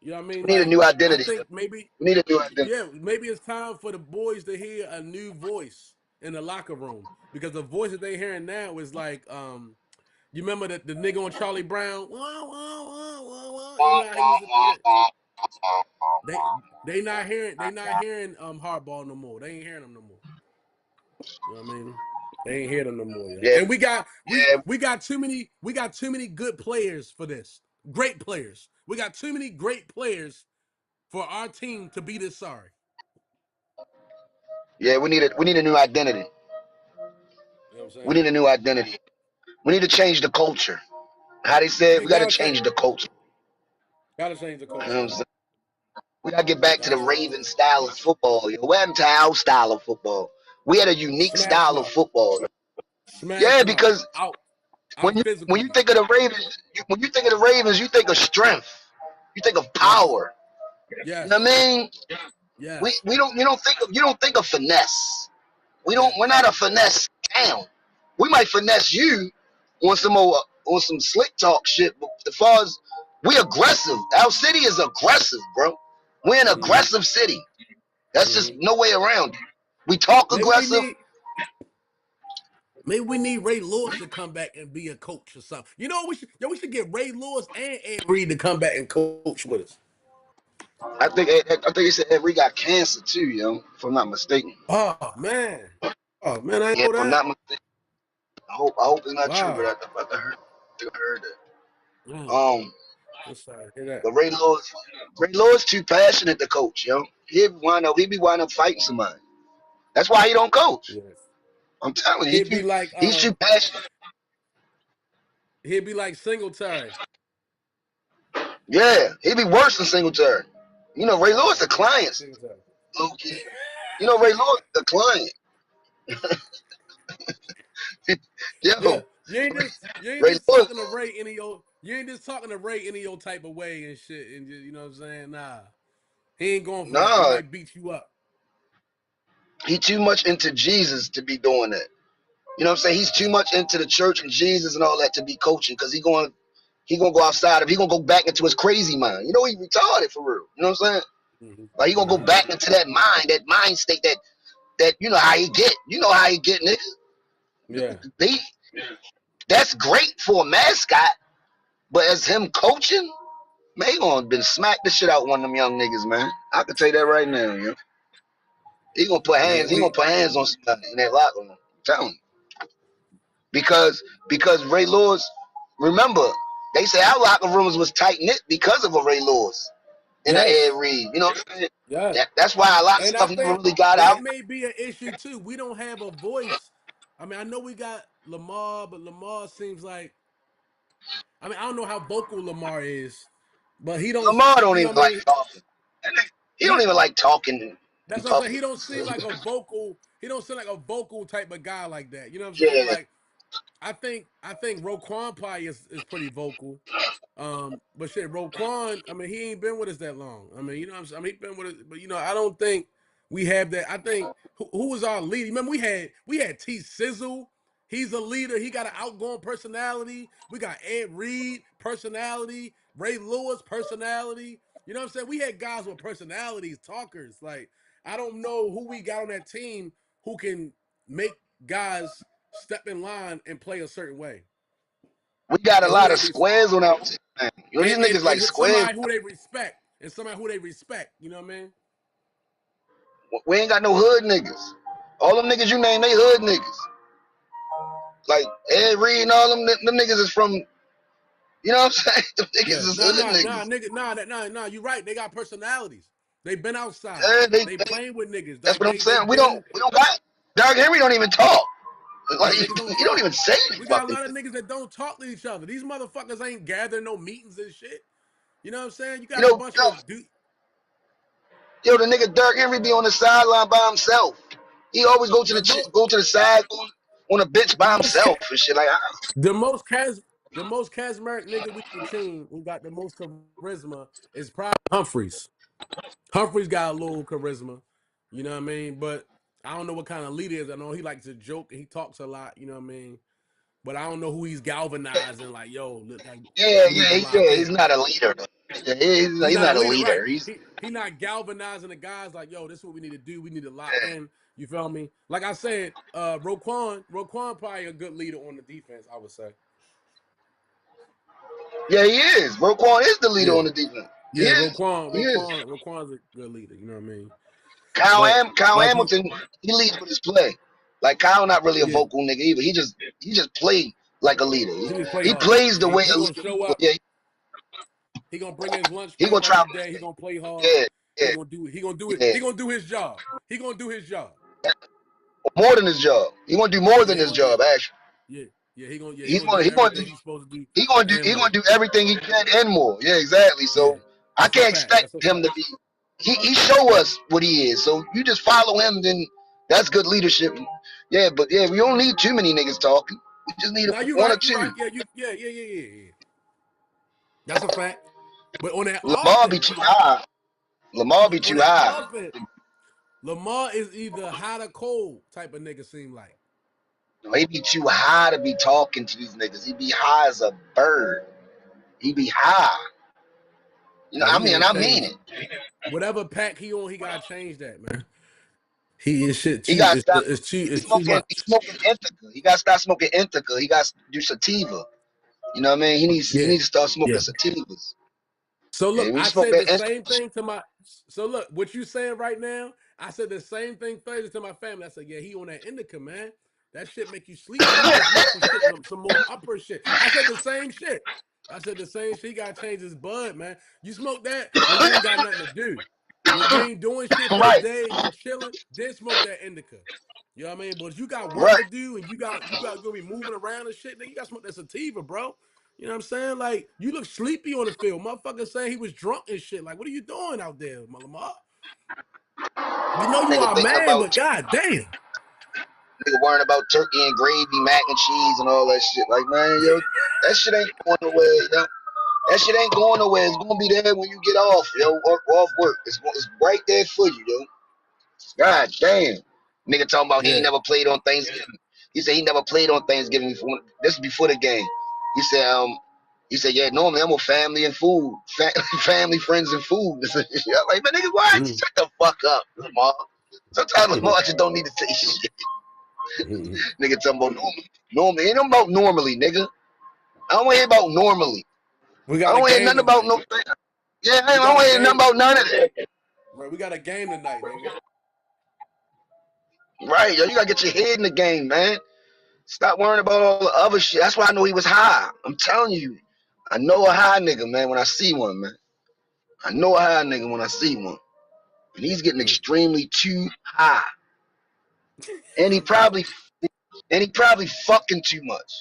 You know what I mean? We need a Like, new I identity. think maybe, We need a new identity. yeah, maybe it's time for the boys to hear a new voice in the locker room because the voice that they hearing now is like, you remember the nigga on Charlie Brown? Wah, wah, wah, wah, wah. You know how he used to. Yeah, they they not hearing hardball no more. They ain't hearing them no more. You know what I mean? They ain't hear them no more, yo. Yeah, And we got we yeah, we got too many good players for this. Great players. We got too many great players for our team to be this sorry. yeah. We need a new identity. You know what I'm We saying? need a new identity. We need to change the culture. How they said, Yeah, we got to gotta change. change the culture. Gotta change the You know culture, what I'm yo. saying? We got to get back to Gotta the change Raven the style of football. Yo. What happened to our style of football? We had a unique smash style of mouth. football. Smash Yeah, mouth. because Out when physical you you. think of the Ravens, when you think of the Ravens, you think of strength. You think of Yes. power. You know what Yes. I mean? Yes. We don't you don't think of finesse. We're Yes. not a finesse town. We might finesse you on some more on some slick talk shit, but as far as we aggressive, our city is aggressive, bro. We're an Mm-hmm. aggressive city. That's just Mm-hmm. no way around it. We talk Maybe we aggressive. need Maybe we need Ray Lewis to come back and be a coach or something. You know, we should get Ray Lewis and Ed Reed to come back and coach with us. I think he said Ed Reed got cancer too, yo. If I'm not mistaken. Oh man. Oh man, I Yeah, know if I'm that. not mistaken. I hope it's not true, but Wow. I think I heard that. Man, I'm sorry to hear that. But Ray Lewis too passionate to coach, yo. He be wind up fighting somebody. That's why he don't coach. Yes. I'm telling you, He'd be like he's too passionate. he'd be like Singletary. Yeah, he be worse than Singletary. You know, Ray Lewis Yeah, the he'd be like clients, Singletary. low key. You know, Ray Lewis the client. Yeah. Yo, You ain't Ray just Lewis, talking to Ray any old you ain't just talking to Ray any old type of way and shit and just, you know what I'm saying? Nah. He ain't going for that. He nah, might beat you up. he too much into Jesus to be doing that. You know what I'm saying? He's too Mm-hmm. much into the church and Jesus and all that to be coaching because he gonna go outside of he gonna go back into his crazy mind. You know he retarded for real. You know what I'm saying? Like he Mm-hmm. gonna go Mm-hmm. back into that mind state that you know how he get. You know how he get, nigga. Yeah. They that's great for a mascot, but as him coaching, man, he gonna been smack the shit out one of them young niggas, man. I can tell you that right now, you know. Yeah, He gonna put hands on somebody in that locker room. I'm telling you. Because Ray Lewis, remember, they say our locker rooms was tight knit because of a Ray Lewis and a Ed yes. Reed. You know what I'm saying? Yes. That's why a lot of And I stuff never think really got out. that may be an issue too. We don't have a voice. I mean, I know we got Lamar, but Lamar seems like I don't know how vocal Lamar is, but he don't Lamar don't you know even what I like mean? talking. He don't He even like talking in That's what I'm saying. public. He don't seem like a vocal, he don't seem like a vocal type of guy like that. You know what I'm saying? Yeah, Like I think Roquan probably is pretty vocal. But shit, Roquan, I mean, he ain't been with us that long. I mean, you know what I'm saying? I mean, he been with us, but I don't think we have that. I think who was our leader? Remember, we had T Sizzle. He's a leader. He got an outgoing personality. We got Ed Reed, personality. Ray Lewis, personality. You know what I'm saying? We had guys with personalities, talkers. Like, I don't know who we got on that team who can make guys step in line and play a certain way. we got a And who lot they of squares on our team, man. You know, these niggas like squares. somebody who they respect and somebody who they respect. You know what I mean? We ain't got no hood niggas. All them niggas you name, they hood niggas. Like Ed Reed and all them niggas is from, you know what I'm saying? Them niggas Yeah. is Nah, hood nah, nah, niggas. nigga, nah. You right. They got personalities. They been outside. Yeah, They they playing with niggas. that's Like what I'm they saying. We don't been. we don't got Derrick Henry don't even talk. Like Yeah, niggas don't he don't talk. even say any We got a fucking lot of thing. niggas that don't talk to each other. These motherfuckers ain't gathering no meetings and shit. You know what I'm saying? You You got a know, bunch of dude. the nigga Derrick Henry be on the sideline by himself. He always The most, go to the side on a bench the by most, himself and shit. Like the most the most charismatic nigga we on the team who got the most charisma is probably Humphreys. Humphreys got a little charisma, you know what I mean? But I don't know what kind of leader he is. I know he likes to joke and he talks a lot. You know what I mean? But I don't know who he's galvanizing. Like, yo, look, like Yeah, we need to lock yeah. in. He's not a leader. Though. Yeah, He's he's not a not a leader, right? leader. He's He not galvanizing the guys like, yo, this is what we need to do. We need to lock in. You feel me? Like I said, Roquan probably a good leader on the defense, I would say. yeah, he is. Roquan is the leader Yeah. on the defense. He Yeah, is. He is. Roquan's a good leader, you know what I mean? Kyle, But Kyle like you Hamilton, he leads with his play. Like Kyle, not really a yeah, vocal nigga either. He just played like a leader. he just play He hard. plays Yeah, the way he a gonna leader. show up. Yeah, He gonna bring his lunch he gonna pail try. every day. He gonna play hard. Yeah, He yeah, gonna do it. He gonna do it. yeah. He gonna do his job. He gonna do his job. More than his job. He gonna do more Yeah, than he his gonna yeah. job. Actually, Yeah. He he's gonna gonna do he gonna everything he's supposed to do he and gonna more. do everything he can and more. Yeah, exactly. Yeah. So I That's a can't fact. expect That's a him fact. to be. He show us what he is. So you just follow him. Then that's good leadership. Yeah, but yeah, we don't need too many niggas talking. We just need Now you one or right, you two. right. Yeah. That's a fact. But on that Lamar be too offense, high. Lamar be on too that high. offense, Lamar is either hot or cold type of nigga seem like. No, he be too high to be talking to these niggas. He be high as a bird. He be high. You know, Yeah, he need to I mean change it. whatever pack he on, he gotta change that, man. He is shit He too got to stop. it's too He's much. smoking indica. He got to stop smoking indica. He got to do sativa. You know what I mean? He Yeah. needs to start smoking Yeah. sativas. So And look, when you I smoke said that the indica, same thing to my. So look, what you saying right now? I said the same thing Thursday to my family. I said, yeah, he on that indica, man. That shit make you sleepy. You just need some shit, some more upper shit. I said the same shit. I said the same shit. He gotta change his bud, man. You smoke that when you ain't got nothing to do. When you ain't doing shit for the right, day and you chilling, then smoke that indica. You know what I mean? But if you got work right. to do and you got to go be moving around and shit, then you got to smoke that sativa, bro. You know what I'm saying? Like, you look sleepy on the field. Motherfucker saying he was drunk and shit. Like, what are you doing out there, Lamar? You know you Nigga are a thinking man, about but god damn. nigga worrying about turkey and gravy, mac and cheese, and all that shit. Like man, yo, that shit ain't going nowhere. Yo. That shit ain't going nowhere. It's gonna be there when you get off, yo, off work. It's right there for you, yo. God damn. Nigga talking about he ain't Yeah. never played on Thanksgiving. He said he never played on Thanksgiving before. This is before the game. He said, yeah, normally I'm with family and food. Family, friends, and food. I'm like, man, nigga, what? Mm. Shut the fuck up, Lamar. Sometimes we Lamar just don't need to say shit. Nigga talking about normally. Normally. Ain't no about normally, nigga. I don't want to hear about normally. I got don't a want to hear game nothing about tonight. no. Yeah, I We don't got a want to hear nothing game. about none of that. Right, we got a game tonight, nigga. Right, yo, you gotta get your head in the game, man. Stop worrying about all the other shit. That's why I know he was high. I'm telling you. I know a high nigga, man, when I see one, man. I know a high nigga when I see one. And he's getting Mm. extremely too high. And he probably fucking too much.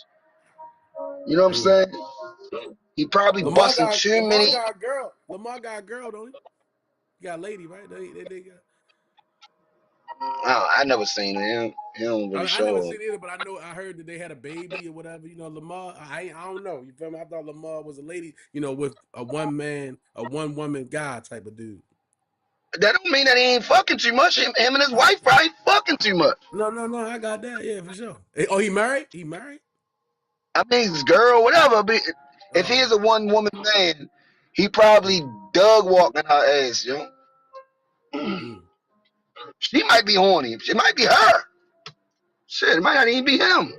You know what I'm Mm. saying? He probably busting too Lamar many. got a girl. Lamar got a girl, don't he? He got a lady, right? They got I never seen him. He don't really I never show seen up. it either, but I heard that they had a baby or whatever. You know, Lamar. I don't know. You feel me? I thought Lamar was a lady. You know, with a one woman guy type of dude. That don't mean that he ain't fucking too much. Him and his I, wife probably fucking too much. no. I got that. Yeah, for sure. Oh, he married? He married? I mean, this girl, whatever. But if he Oh. is a one woman man, he probably dug walking her ass, yo. Mm. She might be horny. It might be her. Shit, it might not even be him.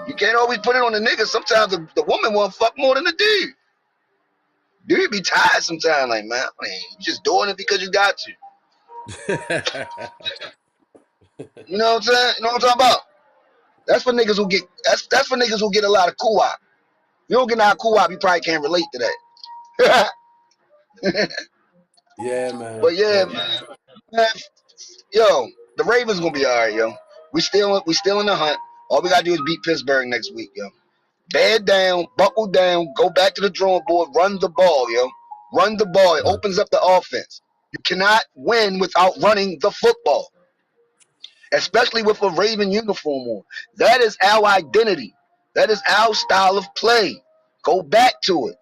You can't always put it on the nigga. Sometimes the woman want to fuck more than the dude. Dude be tired sometimes. Like, man, you just doing it because you got to. You know what I'm saying? You know what I'm talking about? That's for niggas who get. That's for niggas who get a lot of co-op. You don't get a lot of co-op, you probably can't relate to that. Yeah, man. But yeah, But man, yo, the Ravens gonna be all right, yo. We still in the hunt. All we gotta do is beat Pittsburgh next week, yo. Bed down, buckle down, go back to the drawing board, run the ball, yo. Run the ball. It mm. opens up the offense. You cannot win without running the football, especially with a Raven uniform on. That is our identity. That is our style of play. Go back to it.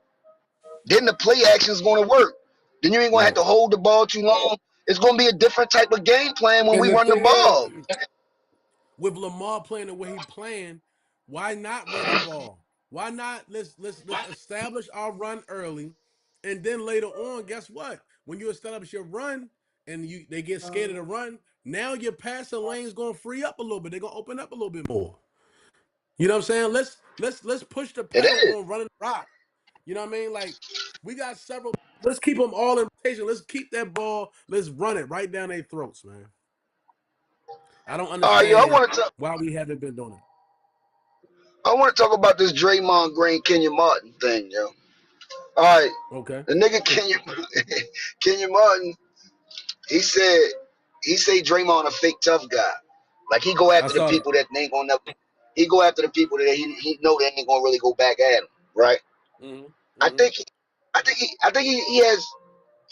Then the play action is going to work. Then you ain't going to have Right. to hold the ball too long. It's gonna be a different type of game plan when And we the run the thing is, ball. with Lamar playing the way he playing, why not run the ball? Why not let's establish our run early, and then later on, guess what? When you establish your run and they get scared of the run, now your passing lane's gonna free up a little bit. They're gonna open up a little bit more. You know what I'm saying? Let's push the It pedal is. on running the rock. You know what I mean? Like we got several. Let's keep them all in rotation. Let's keep that ball. Let's run it right down their throats, man. I don't All right, yo, understand why we haven't been doing it. I want to talk about this Draymond Green Kenyon Martin thing, yo. All right, Okay, the nigga Kenyon Kenyon Martin, he said Draymond a fake tough guy. Like he go I after the saw that. people that ain't gonna never. He go after the people that he know that ain't gonna really go back at him, right? Hmm. I Hmm. think he has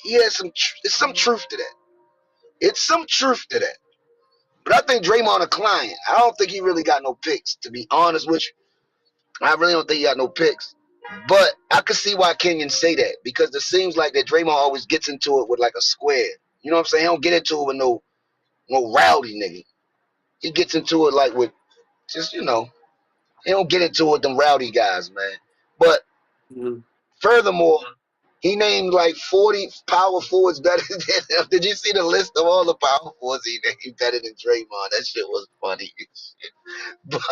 it's some truth to that. It's some truth to that. But I think Draymond a client. I don't think he really got no picks. To be honest with you, I really don't think he got no picks. But I could see why Kenyon say that because it seems like that Draymond always gets into it with like a square. You know what I'm saying? He don't get into it with no rowdy nigga. He gets into it like with just he don't get into it with them rowdy guys, man. But Hmm. furthermore, he named like 40 power forwards better than him. Did you see the list of all the power forwards he named better than Draymond? That shit was funny. But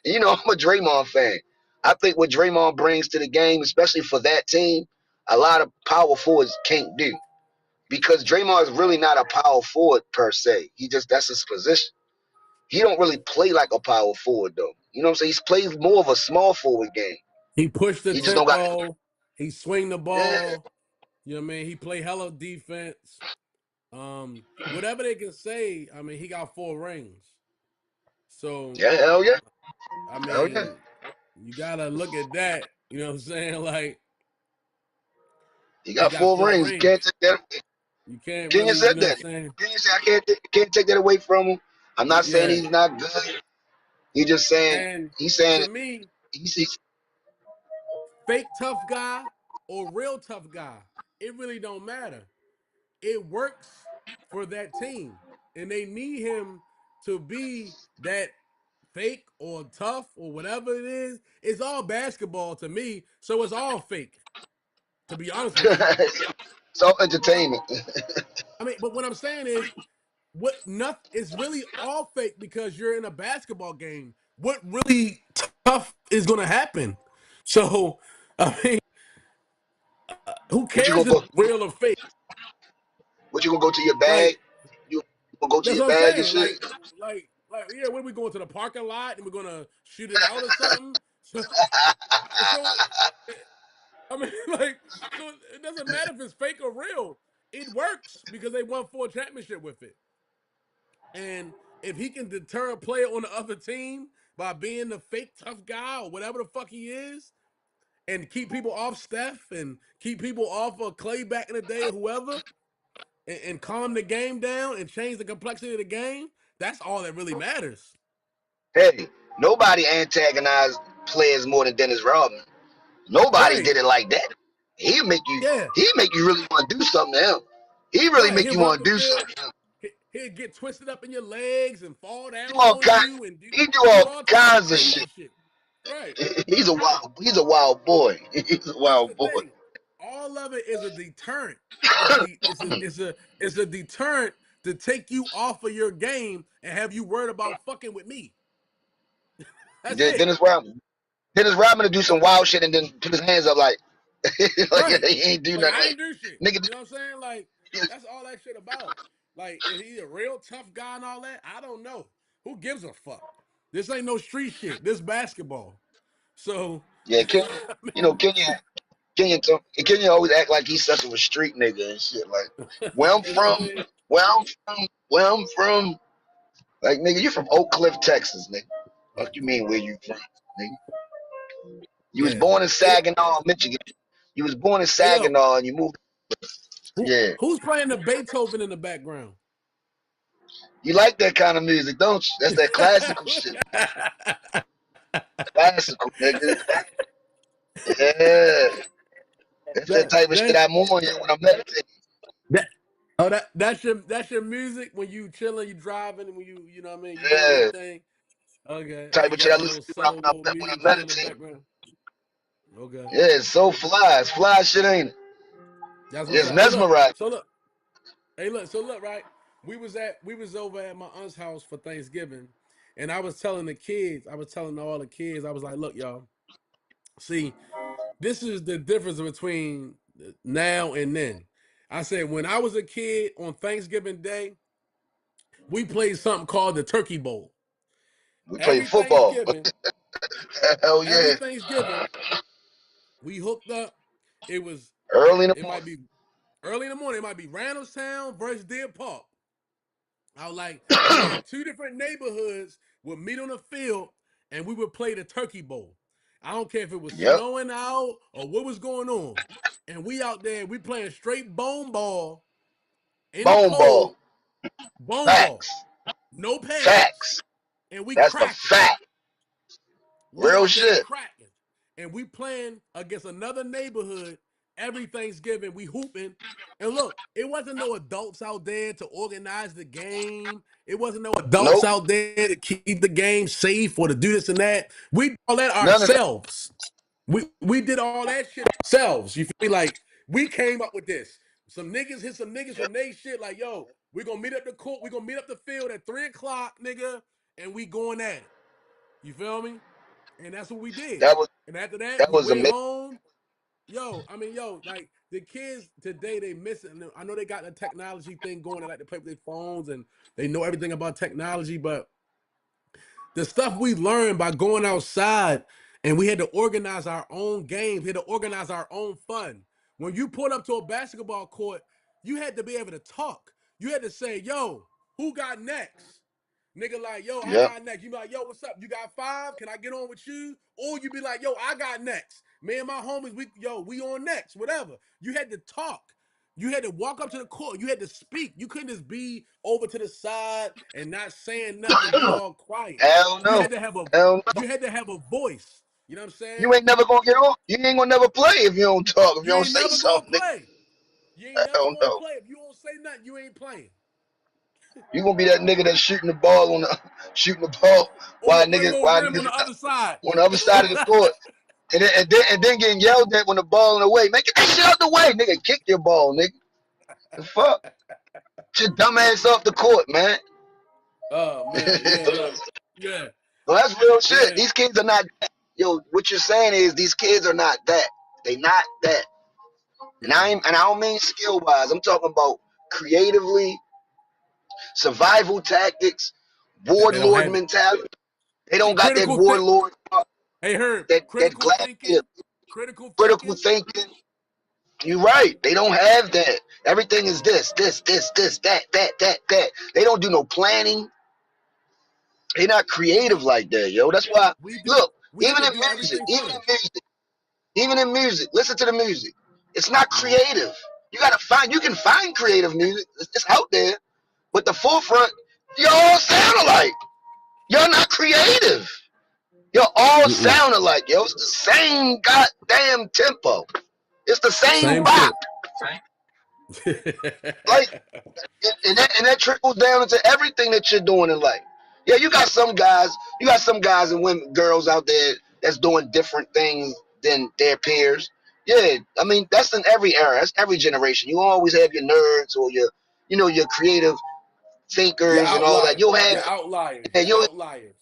I'm a Draymond fan. I think what Draymond brings to the game, especially for that team, a lot of power forwards can't do. Because Draymond is really not a power forward per se. That's his position. He don't really play like a power forward though. You know what I'm saying? He plays more of a small forward game. He pushed the He just don't got tempo. He swing the yeah, ball. You know what I mean? He play hella defense. Whatever they can say. I mean, he got 4 rings. So yeah, hell yeah. I Hell yeah. mean, you gotta look at that. You know what I'm saying? Like He he got got four four rings. You can't rings. take that. You can't Kenya really, you said know what I'm that. saying? Kenya said I can't take that away from him. I'm not saying Yeah. he's not good. He just saying And he's saying to me, he's fake tough guy or real tough guy, it really don't matter. It works for that team. And they need him to be that fake or tough or whatever it is. It's all basketball to me. So it's all fake, to be honest with you. it's all entertainment. I mean, but what I'm saying is what nothing is really all fake because you're in a basketball game. What really tough is going to happen? So, I mean, who What you cares gonna if go? it's real or fake? What you gonna go to your bag? Like, You gonna go to that's your what I'm bag and saying. shit? Yeah, when we going to the parking lot and we're gonna shoot it out or something. So, I mean, so it doesn't matter if it's fake or real. It works because they won 4 championship with it. And if he can deter a player on the other team by being the fake tough guy or whatever the fuck he is, and keep people off Steph and keep people off of Clay back in the day or whoever, and calm the game down and change the complexity of the game, that's all that really matters. Hey, nobody antagonized players more than Dennis Rodman. Nobody Right. did it like that. He make you Yeah. he make you really want to do something to him. He really Right. make He'll you run up want the to do field. something. He'll get twisted up in your legs and fall Do down all on kind, you and he do do all all type of kinds of crazy shit. shit. Right. He's a wild boy. He's a That's wild the boy. thing. All of it is a deterrent. It's a deterrent to take you off of your game and have you worried about fucking with me. That's it. Dennis Rodman. Dennis Rodman to do some wild shit and then put his hands up like like Right. he ain't do Like nothing. I Like, ain't do shit. nigga, You know what I'm saying? Like that's all that shit about. Like is he a real tough guy and all that? I don't know. Who gives a fuck? This ain't no street shit. This basketball. So yeah, I mean, Kenya always act like he's such a street nigga and shit. Like, where I'm you know what I from, mean? where I'm from. Like, nigga, you from Oak Cliff, Texas, nigga. What you mean where you from, nigga? You was Yeah. born in Hey, Saginaw, Michigan. You was born in hey yo, Saginaw and you moved. Yeah, who's playing the Beethoven in the background? you like that kind of music, don't you? That's that classical shit. Classical, nigga. Yeah, that's that that type of shit that I'm on when I'm meditating. that Oh, that's your music when you chilling, you driving, and when you know what I mean, you doing your Yeah, thing. Okay, and type you of shit got I a listen little to subtle little when music I'm playing in the meditating. background. Okay, Yeah, it's so fly. It's fly shit, ain't it? that's what's It's up. Hey, look. mesmerizing. So look. Hey, look. So look. Right. We was over at my aunt's house for Thanksgiving, and I was telling the kids. I was telling all the kids. I was like, look, y'all. See, this is the difference between now and then. I said when I was a kid on Thanksgiving Day, we played something called the Turkey Bowl. We played Every football. Thanksgiving, Hell every yeah. Thanksgiving, we hooked up. It was, Early in the it morning. might be early in the morning. It might be Randallstown versus Deer Park. I was like, we had two different neighborhoods would meet on the field, and we would play the Turkey Bowl. I don't care if it was Yep. snowing out or what was going on, and we out there, we playing straight bone ball in the Bone ball. cold, bone ball, Facts. no pads, Facts. and we That's the cracking. fact. We Real out there shit. cracking, and we playing against another neighborhood every Thanksgiving. We hooping, and look, it wasn't no adults out there to organize the game. It wasn't no adults Nope. out there to keep the game safe or to do this and that. We did all that None of that. ourselves. We did all that shit ourselves. You feel me? Like we came up with this. Some niggas hit some niggas Yep. from they shit. Like yo, we gonna meet up the court. We gonna meet up the field at 3 o'clock, nigga, and we going at it. You feel me? And that's what we did. That was And after that, that we was went amazing. home. Yo, I mean, yo, like the kids today, they miss it. I know they got the technology thing going. They like to play with their phones and they know everything about technology, but the stuff we learned by going outside and we had to organize our own games, we had to organize our own fun. When you pulled up to a basketball court, you had to be able to talk. You had to say, yo, who got next? Nigga like, yo, I Yep. got next. You be like, yo, what's up? You got five? Can I get on with you? Or you be like, yo, I got next. Me and my homies, we on next, whatever. You had to talk. You had to walk up to the court. You had to speak. You couldn't just be over to the side and not saying nothing and be all quiet. Hell You no. had to have a Hell no. you had to have a voice. You know what I'm You saying? ain't never gonna get on. You ain't gonna never play if you don't talk, if you You don't ain't say never gonna something, nigga. play. You ain't never Hell gonna no. play. If you don't say nothing, you ain't playing. You gonna be that nigga that's shooting the ball on the shooting the ball On the rainbow while rim on niggas the other side. on the other side of the court. And then getting yelled at when the ball in the way. Man, get that shit out the way, nigga. Kick your ball, nigga. The fuck? Get your dumb ass off the court, man. Oh man, yeah, look. Yeah, Well, that's real shit. yeah, These kids are not that. Yo, what you're saying is these kids are not that. They not that. mm-mm. And I don't mean skill wise. I'm talking about creatively, survival tactics, They don't warlord have it. mentality. They don't got that Critical think. warlord, Hey, Herb. that Critical gladiator, thinking. Critical critical thinking. thinking. You're right. They don't have that. Everything is this, that. They don't do no planning. They're not We creative do. like that, yo. That's why. We do. Look, We have to do everything first. even in music, listen to the music. It's not Mm-hmm. creative. You can find creative music. It's out there, but the forefront, you all sound alike. You're not creative. You're all Mm-mm. sound alike, yo. It's the same goddamn tempo. It's the same Same bop. shit. Like, and that trickles down into everything that you're doing in life. Yeah, you got some guys and women, girls out there that's doing different things than their peers. Yeah, I mean that's in every era, that's every generation. You always have your nerds or your creative Your thinkers and all that. outliers. You'll have Your outliers. yeah, Your you'll outliers.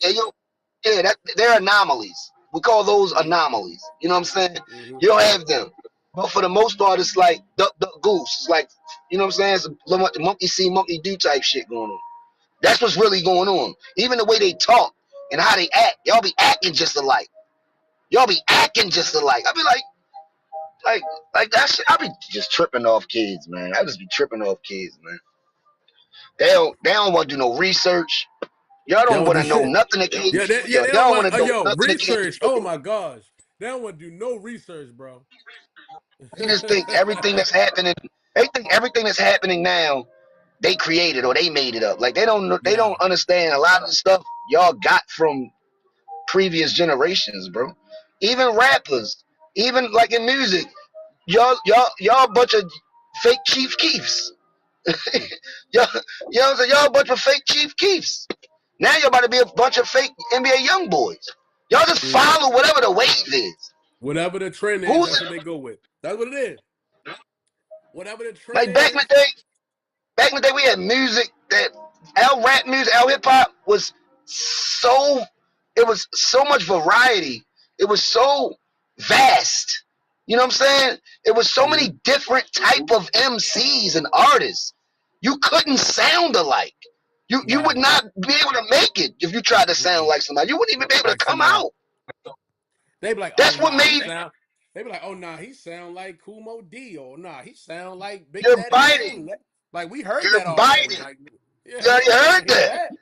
yeah, that they're anomalies. We call those Mm-hmm. anomalies. You know what I'm saying? Mm-hmm. You don't have them. But for the most part, it's like duck, duck, goose. It's like, you know what I'm saying? It's a little monkey see, monkey do type shit going on. That's what's really going on. Even the way they talk and how they act, y'all be acting just alike. Y'all be acting just alike. I be like, like that shit. I be just tripping off kids, man. I just be tripping off kids, man. They don't want to do no research. Y'all They don't don't want want to to do know shit. nothing that came Yeah, before they y'all. don't Y'all want. want to know Yo, nothing that came research. before Oh y'all. my gosh, they don't want to do no research, bro. They just think everything that's happening. They think everything that's happening now they created or they made it up. Like they Nah. don't understand a lot of the stuff y'all got from previous generations, bro. Even rappers, even like in music, y'all a bunch of fake Chief Keefs. Mm. y'all, you know what I'm saying? Y'all a bunch of fake Chief Keefs. Now you're about to be a bunch of fake NBA young boys. Y'all just Mm. follow whatever the wave is. Whatever the trend is, Who's that's what they go with. That's what it is. Whatever the trend like back in the is. day? Back in the day, we had music that our rap music, our hip hop was so. It was so much variety. It was so vast. You know what I'm saying? It was so Mm-hmm. many different type of MCs and artists. You couldn't sound alike. You would Right. not be able to make it if you tried to sound Mm-mm. like somebody. You wouldn't even be able to Like come somebody. out. They be like, oh That's what nah, he made sound. They be like, oh nah, he sound like Kumo D, or nah, he sound like Big you're Daddy biting. Kane. Like we heard You're that already. biting. Like, yeah, You we already don't want to heard hear that. that.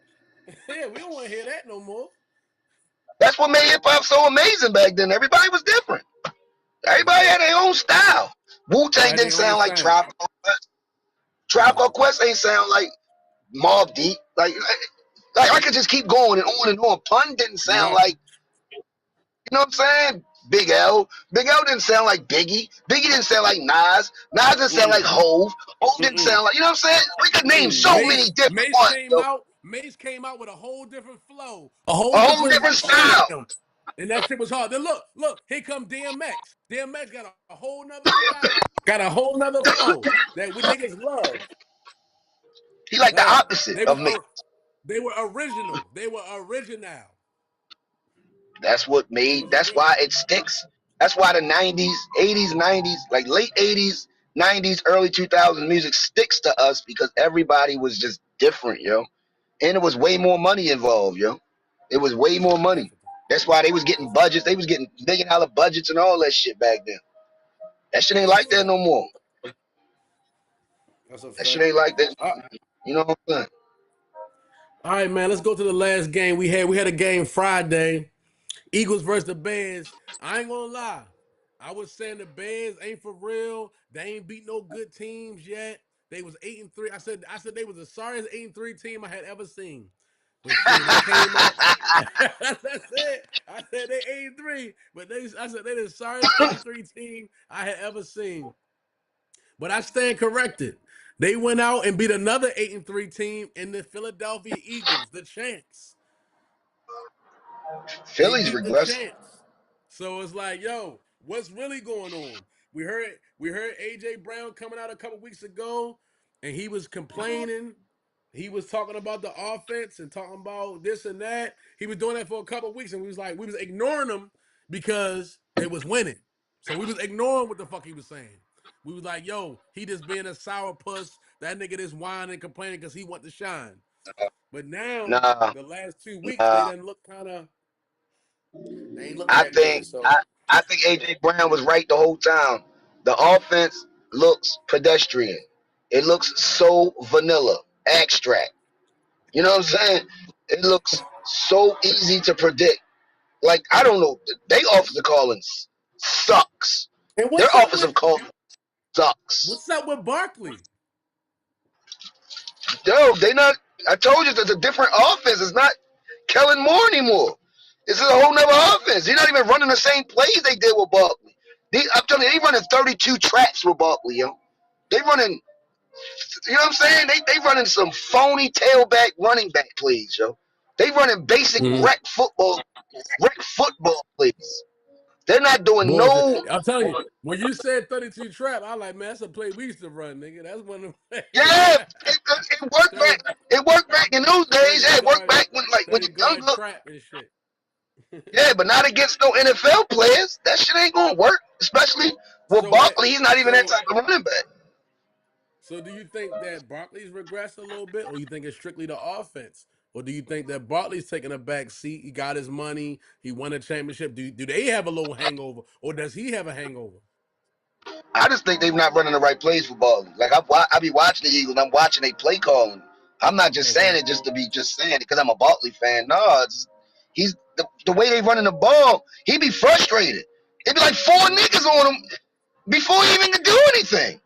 Yeah, we don't want to hear that no more. That's what made hip hop so amazing back then. Everybody was different. That's Everybody right. had their own style. Wu They Tang had didn't their own sound like sound. Tribe Called Quest. Tribe Right. Called Quest ain't sound like Mobb Deep. Like I Nope. could just keep going and on and on. Pun didn't You're sound right. like, you know what I'm saying? Big L. Big L didn't sound like Biggie. Biggie didn't sound like Nas. Nas didn't sound like Mm-mm. Hove. Hove didn't Mm-mm. sound like, you know what I'm saying? We could name Mm-mm. so many Mace different Mace ones, came yo. out. Mace came out with a whole different flow, a whole A whole different different style. sound, and that shit was hard. Then look, here come DMX. DMX got a whole nother style, got a whole nother flow that we niggas love. He like the Like opposite they of was me. they were original. They were original. That's what They made. was That's why original. it sticks. That's why the '90s, '80s, '90s, like late '80s, '90s, early 2000s music sticks to us because everybody was just different, yo. And it was way more money involved, yo. It was way more Nah, money. definitely. That's why they was getting budgets. They was getting $1 million budgets and all that shit back then. That shit ain't That's a like that fact. no more. That's a That shit fact. ain't like that. Uh, You know what I'm saying? all right, man. Let's go to the last game we had. We had a game Friday. Eagles versus the Bears. I ain't gonna lie. I was saying the Bears ain't for real. They ain't beat no good teams yet. They was 8-3. I said they was the sorriest 8-3 team I had ever seen. But shit, they came out. That's it. I said they 8-3, but I said they the sorriest 8-3 team I had ever seen. But I stand corrected. They went out and beat another 8-3 team in the Philadelphia Eagles, the champs. They Philly's beat the regress. champs. So it's like, yo, what's really going on? We heard AJ Brown coming out a couple weeks ago, and he was complaining. He was talking about the offense and talking about this and that. He was doing that for a couple weeks, and we was ignoring him because they was winning. So we was ignoring what the fuck he was saying. We was like, yo, he just being a sour puss. That nigga just whining and complaining because he want to shine. But now, Nah, the last 2 weeks, they nah. didn't look kind of they ain't look I that think good. So I, I think AJ Brown was right the whole time. The offense looks pedestrian. It looks so vanilla, abstract. You know what I'm saying? It looks so easy to predict. Like I don't know, they offensive calling sucks. and Their offensive call sucks. what's up with Barkley? Yo, they not. I told you, it's a different offense. It's not Kellen Moore anymore. This is a whole nother offense. They're not even running the same plays they did with Barkley. I'm telling you, they running 32 traps with Barkley, yo. They running, you know what I'm saying? They running some phony tailback running back plays, yo. They running basic Mm-hmm. rec football plays. They're not doing Bullshit. no. I'm telling you, when you said 32 trap, I like, man, that's a play we used to run, nigga. That's one of them. Yeah, it worked 30, back. It worked back in those days. 30 Yeah, it worked guard, back when 30 you're guard younger. trap and shit. Yeah, but not against no NFL players. That shit ain't gonna work. Especially with so what? Barkley, he's not even that So type of running back. so do you think that Barkley's regressed a little bit, or you think it's strictly the offense? Or do you think that Barkley's taking a back seat? He got his money. He won a championship. Do they have a little hangover, or does he have a hangover? I just think they're not running the right plays for Barkley. Like I be watching the Eagles, I'm watching they play calling. I'm not just saying Okay. it just to be just saying it because I'm a Barkley fan. No, he's the way they running the ball. He be frustrated. It be like four Mm-hmm. niggas on him before he even can do anything.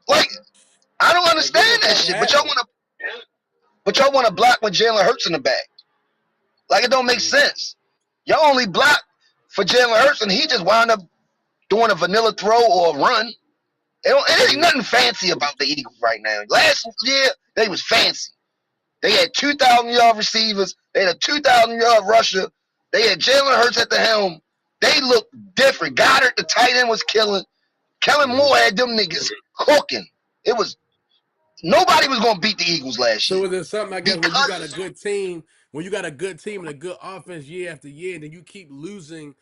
Like I don't Like, what the understand that fuck shit. happened? But y'all want to block when Jalen Hurts in the back. Like it don't make Mm-hmm. sense. Y'all only block for Jalen Hurts and he just wound up doing a vanilla throw or a run. It ain't Mm-hmm. nothing fancy about the Eagles right now. Last year they was fancy. They had 2,000-yard receivers. They had a 2,000-yard rusher. They had Jalen Hurts at the helm. They looked different. Goddard, the tight end, was killing. Kellen Mm-hmm. Moore had them niggas cooking. It was nobody was gonna beat the Eagles last So year is it something, I guess, when you got a because good team, when you got a good team and a good offense year after year, and then you keep losing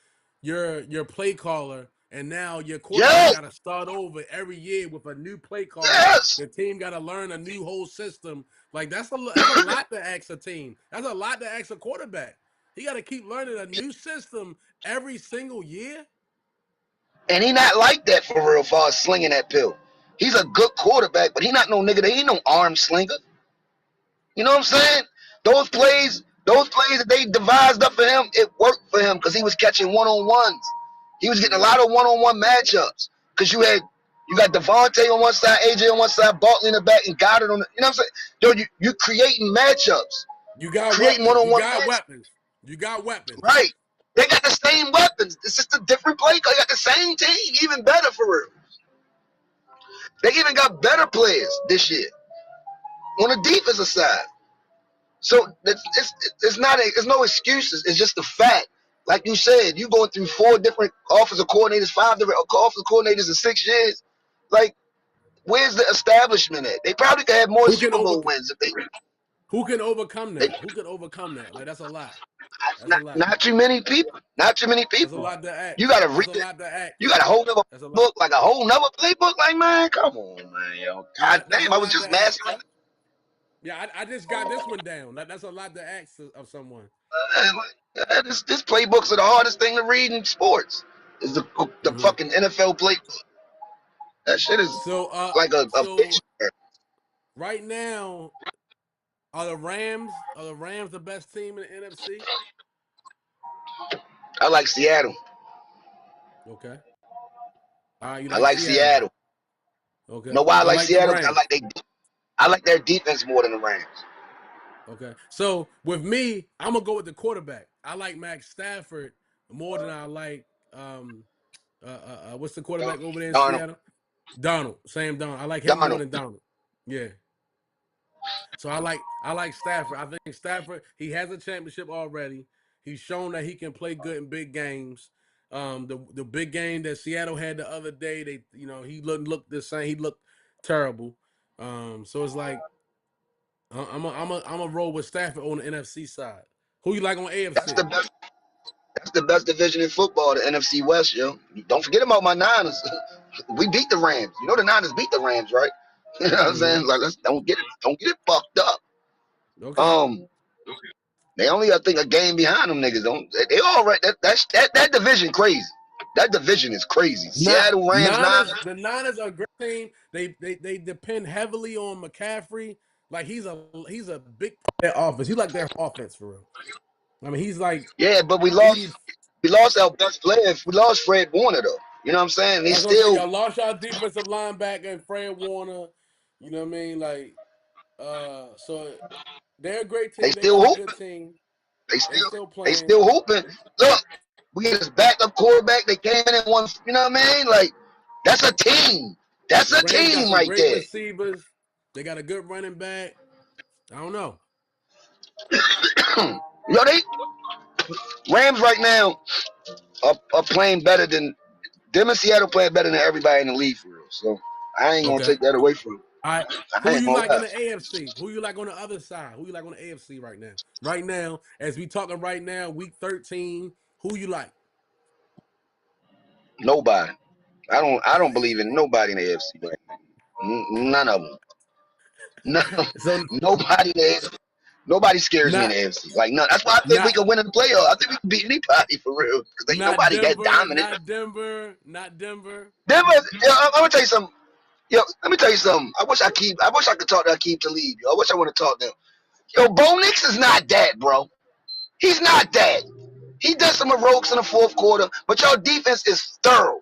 your play caller, and now your quarterback yes, got to start over every year with a new play caller. yes. The team got to learn a new whole system. Like that's a lot to ask a team. That's a lot to ask a quarterback. He got to keep learning a new system every single year. And he not like that for real far as slinging that pill. He's a good quarterback, but he not no nigga. He ain't no arm slinger. You know what I'm saying? Those plays that they devised up for him, it worked for him because he was catching one-on-ones. He was getting a Mm-hmm. lot of one-on-one matchups because you got Devontae on one side, AJ on one side, Bartley in the back, and Goddard on the. You know what I'm saying? Yo, you creating matchups, You got creating weapons. You one-on-one got matchups. weapons. You got weapons. Right? They got the same weapons. It's just a different play. They got the same team, even better for real. They even got better players this year on the defensive side. So it's no excuses. It's just the fact. Like you said, you going through 4 different offensive coordinators, 5 different offensive coordinators in 6 years. Like, where's the establishment at? They probably could have more Who can Super over Bowl wins if Who can overcome they that? Who can overcome that? Like that's a lot. That's a not, lot. not too many people. Not too many That's a people. lot to ask. You gotta read That's a it. lot to You ask. got a whole nother That's a lot. book, like a whole nother playbook. Like, man, come on, man, yo. God That's a damn, I was lot just to ask. mastering. Yeah, I just got this one down. That's a lot to ask of someone. This playbooks are the hardest thing to read in sports. Is the Hmm. fucking NFL playbook. That shit is So like a so picture. right now, are the Rams the best team in the NFC? I like Seattle. Okay. All right, you I like like Seattle. Seattle. You Okay. know why I I like like the Seattle? Rams. I like their defense more than the Rams. Okay. So with me, I'm gonna go with the quarterback. I like Max Stafford more than I like what's the quarterback over there in Darnold. Seattle? Donald. Sam Donald. I like him more Darnold. than Donald. Yeah. So I like Stafford. I think Stafford, he has a championship already. He's shown that he can play good in big games. The big game that Seattle had the other day, he didn't look the same. He looked terrible. So it's like I'm a roll with Stafford on the NFC side. Who you like on That's the AFC? best. That's the best division in football, the NFC West, yo. Don't forget about my Niners. We beat the Rams. You know the Niners beat the Rams, right? You know what I'm Mm-hmm. saying? Like, let's don't get it fucked up. Okay. Um, they only I think a game behind them niggas. Don't they all right? That division crazy. That division is crazy. Not Seattle Rams, Niners. Niners. The Niners are a great team. They depend heavily on McCaffrey. Like he's a big part of their offense. He like their offense for real. I mean, he's like Yeah, but 80. we lost our best player. We lost Fred Warner though. You know what I'm saying? I He's was gonna say still y'all lost y'all defensive linebacker and Fred Warner. You know what I mean? Like, so they're a great they team. They still got a hooping. good team. They They still still they playing. still hooping. Look, we get this backup quarterback. They came in and won. You know what I mean? Like, that's a team. That's The a Rams got team some right great there. receivers. They got a good running back. I don't know. Yo, they Rams right now are playing better than them and Seattle playing better than everybody in the league for real. So I ain't gonna Okay. take that away from them. All right. I Who ain't you gonna like in lie. the AFC? Who you like on the other side? Who you like on the AFC right now? Right now, as we talking right now, week 13, who you like? Nobody. I don't believe in nobody in the AFC right now. None of them. No, So nobody in the AFC. Nobody scares me in the not AFC. Like, no, that's why I think we not can win in the playoff. I think we can beat anybody for real. Because ain't not nobody that Denver, dominant. not Denver, not Denver. Denver, yo, I'm gonna tell you something. Yo, let me tell you something. I wish I could talk to Akeem Talib. Yo, I wish I would have talked to him. Yo, Bo Nix is not that, bro. He's not that. He does some heroics in the fourth quarter, but your defense is thorough.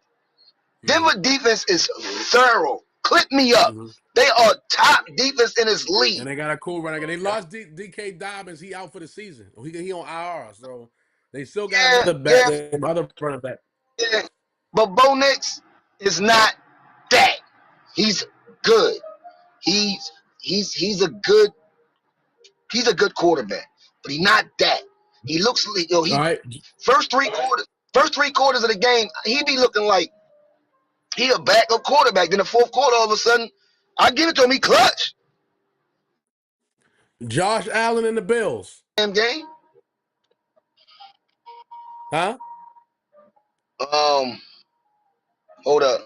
Mm-hmm. Denver defense is thorough. Clip me up. Mm-hmm. They are top defense in this And league. they got a cool running. They lost DK Dobbins. He out for the season. He on IR. So they still got Yeah, another back. yeah, Other running back. yeah. But Bo Nix is not that. He's good. He's he's a good quarterback, but he's not that. He looks like All he right. first 3 quarters of the game, he be looking like he a backup quarterback. Then the fourth quarter, all of a sudden, I give it to him. He clutch. Josh Allen and the Bills. Damn game. Huh? Um, hold up.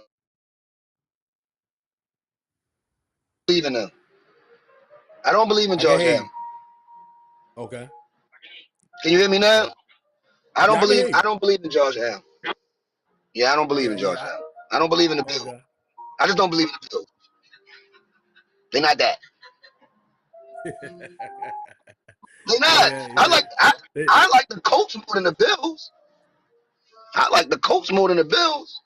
Believe in him. I don't believe in I can Josh hear Allen. you. Okay. Can you hear me All now? right. Yeah, I can hear I you. don't believe in Josh Allen. Yeah, I don't believe Yeah, in Josh yeah. Allen. I don't believe in the Bills. Okay. I just don't believe in the Bills. They're not that. They're not. yeah, I yeah. like I, They- I like the Colts more than the Bills. I like the Colts more than the Bills.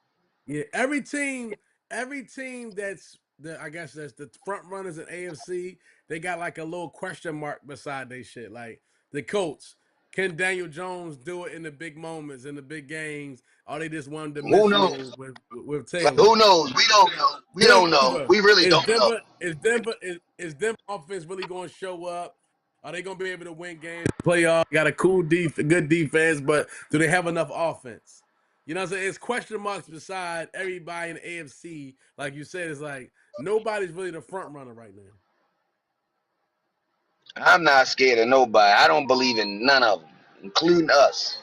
Yeah, every team that's the I guess that's the front runners in AFC, they got like a little question mark beside they shit. Like the Colts, can Daniel Jones do it in the big moments, in the big games? Are they just one Who knows? dimensional with Like, Taylor? who knows? We don't know. We don't know. Denver We really is don't know. Denver offense really going to show up? Are they going to be able to win games? Playoff got a good defense, but do they have enough offense? You know what I'm saying? It's question marks beside everybody in the AFC. Like you said, it's like nobody's really the front runner right now. I'm not scared of nobody. I don't believe in none of them, including us.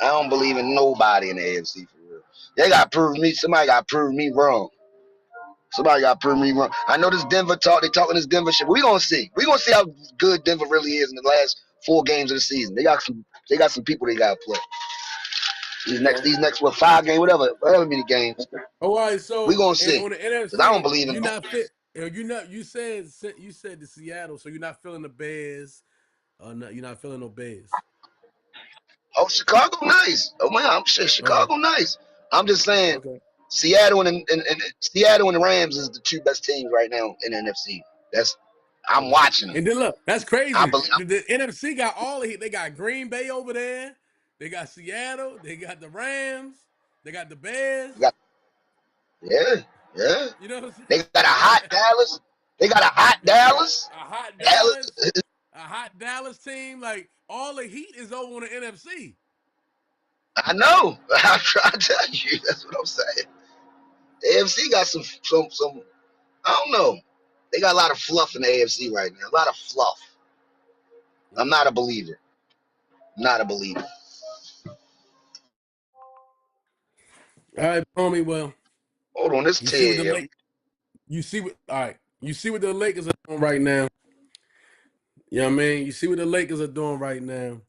I don't believe in nobody in the AFC for real. They got to prove me. Somebody got to prove me wrong. Somebody got to prove me wrong. I know this Denver talk. They talking this Denver shit. We gonna see. We gonna see how good Denver really is in the last 4 games of the season. They got some. They got some people they got to play. Okay. These next what 5 games, whatever many games. Oh, all right. We So, gonna and see. on the Cause I don't NFC, believe in. you not fit. You not. You said the Seattle, so you're not feeling the Bears. No, you're not feeling no Bears. Oh, Chicago nice. Oh man, I'm sure Okay. Chicago nice. I'm just saying, Okay. Seattle and Seattle and the Rams is the 2 best teams right now in the NFC. That's I'm Okay. watching them. And then look, that's I crazy. believe. The NFC got all of it. They got Green Bay over there. They got Seattle. They got the Rams. They got the Bears. Got, yeah, yeah. You know what I'm They saying? got a hot Dallas. They got a hot They got Dallas. a hot Dallas. Dallas, a hot Dallas team. Like all the heat is over on the NFC. I know. I'm trying to tell you. That's what I'm saying. The AFC got some. I don't know. They got a lot of fluff in the AFC right now. A lot of fluff. I'm Okay. not a believer. Not a believer. All right, homie. Well, Hold on, this you see what Ted, the yo. Lake. You see what? All right. You see what the Lakers are doing right now. You know what I mean? You see what the Lakers are doing right now.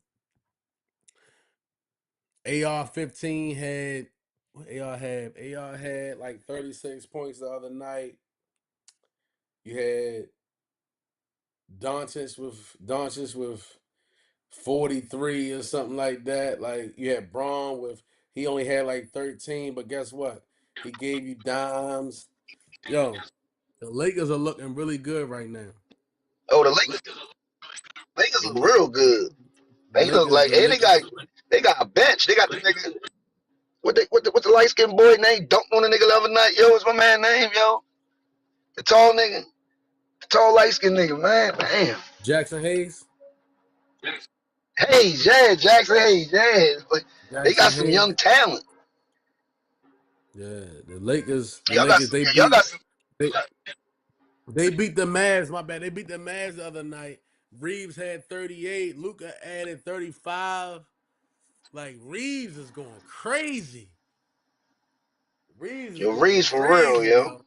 AR-15 had what AR had? AR had like 36 points the other night. You had Doncic with 43 or something like that. Like you had Braun with he only had like 13, but guess what? He gave you dimes. Yo, the Lakers are looking really good right now. Oh, the Lakers The look real the, good. the They look Lakers, like, the and Lakers. they got a bench. They got the nigga. What the light skinned boy name? Dunked on the nigga the other night. Yo, what's my man name, yo? The tall nigga, the tall light skinned nigga, man. Damn. Jackson Hayes. Hayes, yeah, Jackson Hayes, yeah. But they got Jackson some Hayes. young talent. Yeah, the Lakers, the Y'all got Lakers, some. Y'all got some. they they beat the Mavs, my bad. They beat the Mavs the other night. Reeves had 38. Luca added 35. Like Reeves is going crazy. Reeves is Yo, going Reeves for real, crazy, yo. yo.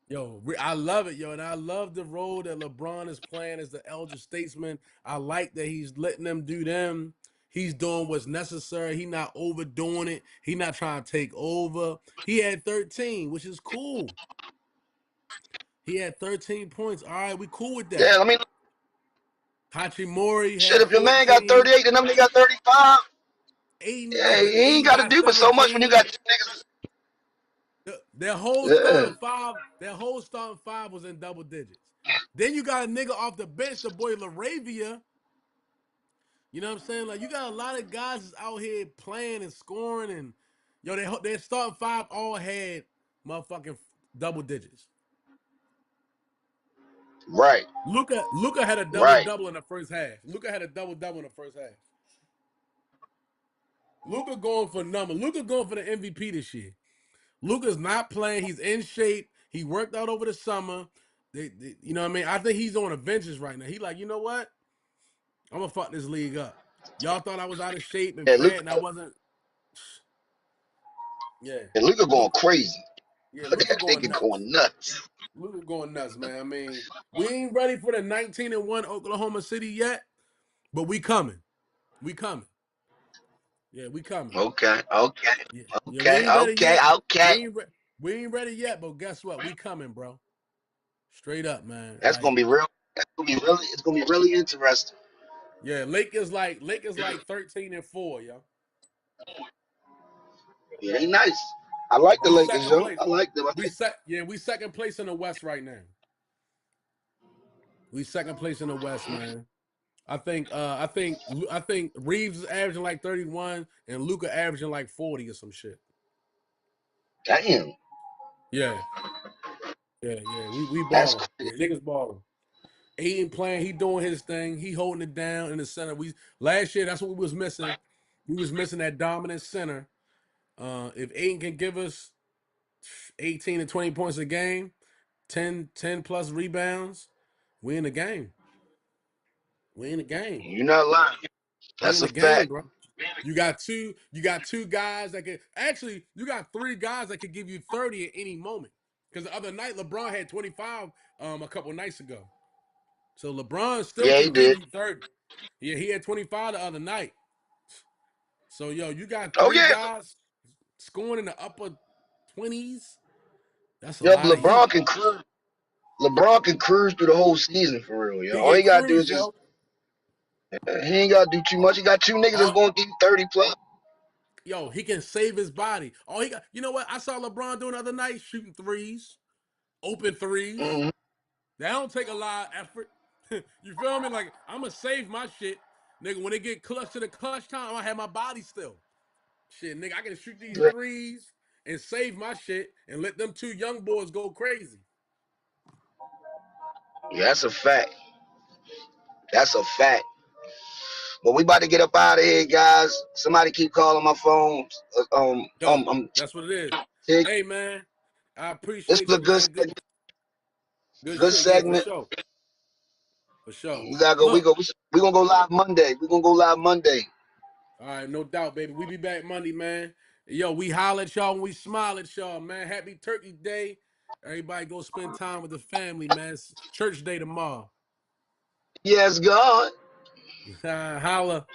Yo, I love it, yo, and I love the role that LeBron is playing as the elder statesman. I like that he's letting them do them. He's doing what's necessary. He not overdoing it. He not trying to take over. He had 13, which is cool. He had 13 points. All right, we cool with that. Yeah, I mean, Hachimori shit. had If your man got 14. 38 and them nigga got 35, Aiden, yeah, yeah, he ain't Aiden got to got do but so much when you 17. got two niggas. Their whole Yeah. starting five, was in double digits. Then you got a nigga off the bench, the boy Laravia. You know what I'm saying? Like you got a lot of guys that's out here playing and scoring, and yo, their starting five all had motherfucking double digits. Right. Luka had a double Right. double in the first half. Luka had a double double in the first half. Luka going for number. Luka going for the MVP this year. Luka's not playing. He's in shape. He worked out over the summer. You know what I mean? I think he's on a vengeance right now. He like, you know what? I'm gonna fuck this league up. Y'all thought I was out of shape and Yeah, fat, Luka, and I wasn't. Yeah, and Luka going Luka. crazy. Yeah, Luka That going nigga nuts. going nuts. Luka going nuts, man. I mean, we ain't ready for the 19-1 Oklahoma City yet, but we coming. We coming. Yeah, we coming. Okay. Okay. Yeah, yeah, we Okay. ain't ready Okay. yet. Okay. We ain't ready yet, but guess what? We coming, bro. Straight up, man. That's gonna Like, be real. That's gonna be really. It's gonna be really interesting. yeah, Lakers like 13-4, yo. Yeah, they nice. I like the We Lakers, second yo. place. I like them. We second place in the West right now. We second place in the West, man. I think Reeves is averaging like 31 and Luka averaging like 40 or some shit. Damn. Yeah, yeah. We That's balling. crazy. Yeah, niggas balling. Aiden playing, he doing his thing. He holding it down in the center. We last year, that's what we was missing. We was missing that dominant center. If Aiden can give us 18 to 20 points a game, 10 plus rebounds, we in the game. We in the game. You're not lying. We That's in a the game, fact. bro. You got two guys that could actually you got three guys that could give you 30 at any moment. Because the other night LeBron had 25 a couple nights ago. So LeBron still Yeah, he can give did. you 30. Yeah, he had 25 the other night. So yo, you got Oh three yeah. guys scoring in the upper 20s. That's a Yep. lot of heat. LeBron can cruise. LeBron can cruise through the whole season for real. Yo. He All can he gotta do is cruise, just. yo. He ain't gotta do too much. He got two niggas that's All, gonna give you 30 plus. yo, he can save his body. All he got, you know what? I saw LeBron doing the other night, shooting threes, open threes. Mm-hmm. That don't take a lot of effort. You feel me? Like, I'm going to save my shit. Nigga, when they get clutch to the clutch time, I'm going to have my body still. Shit, nigga, I can shoot these Yeah. threes and save my shit and let them two young boys go crazy. Yeah, that's a fact. That's a fact. But we about to get up out of here, guys. Somebody keep calling my phone. Yo, I'm that's what it is. sick. Hey, man, I This appreciate was a you, good man. segment. Good Good shit. Yeah, for segment. sure. For sure. We gotta go. Look, We gonna go live Monday. We gonna go live Monday. all right, no doubt, baby. We be back Monday, man. Yo, we holler at y'all when we smile at y'all, man. Happy Turkey Day. Everybody go spend time with the family, man. It's church day tomorrow. Yes, God. Holla.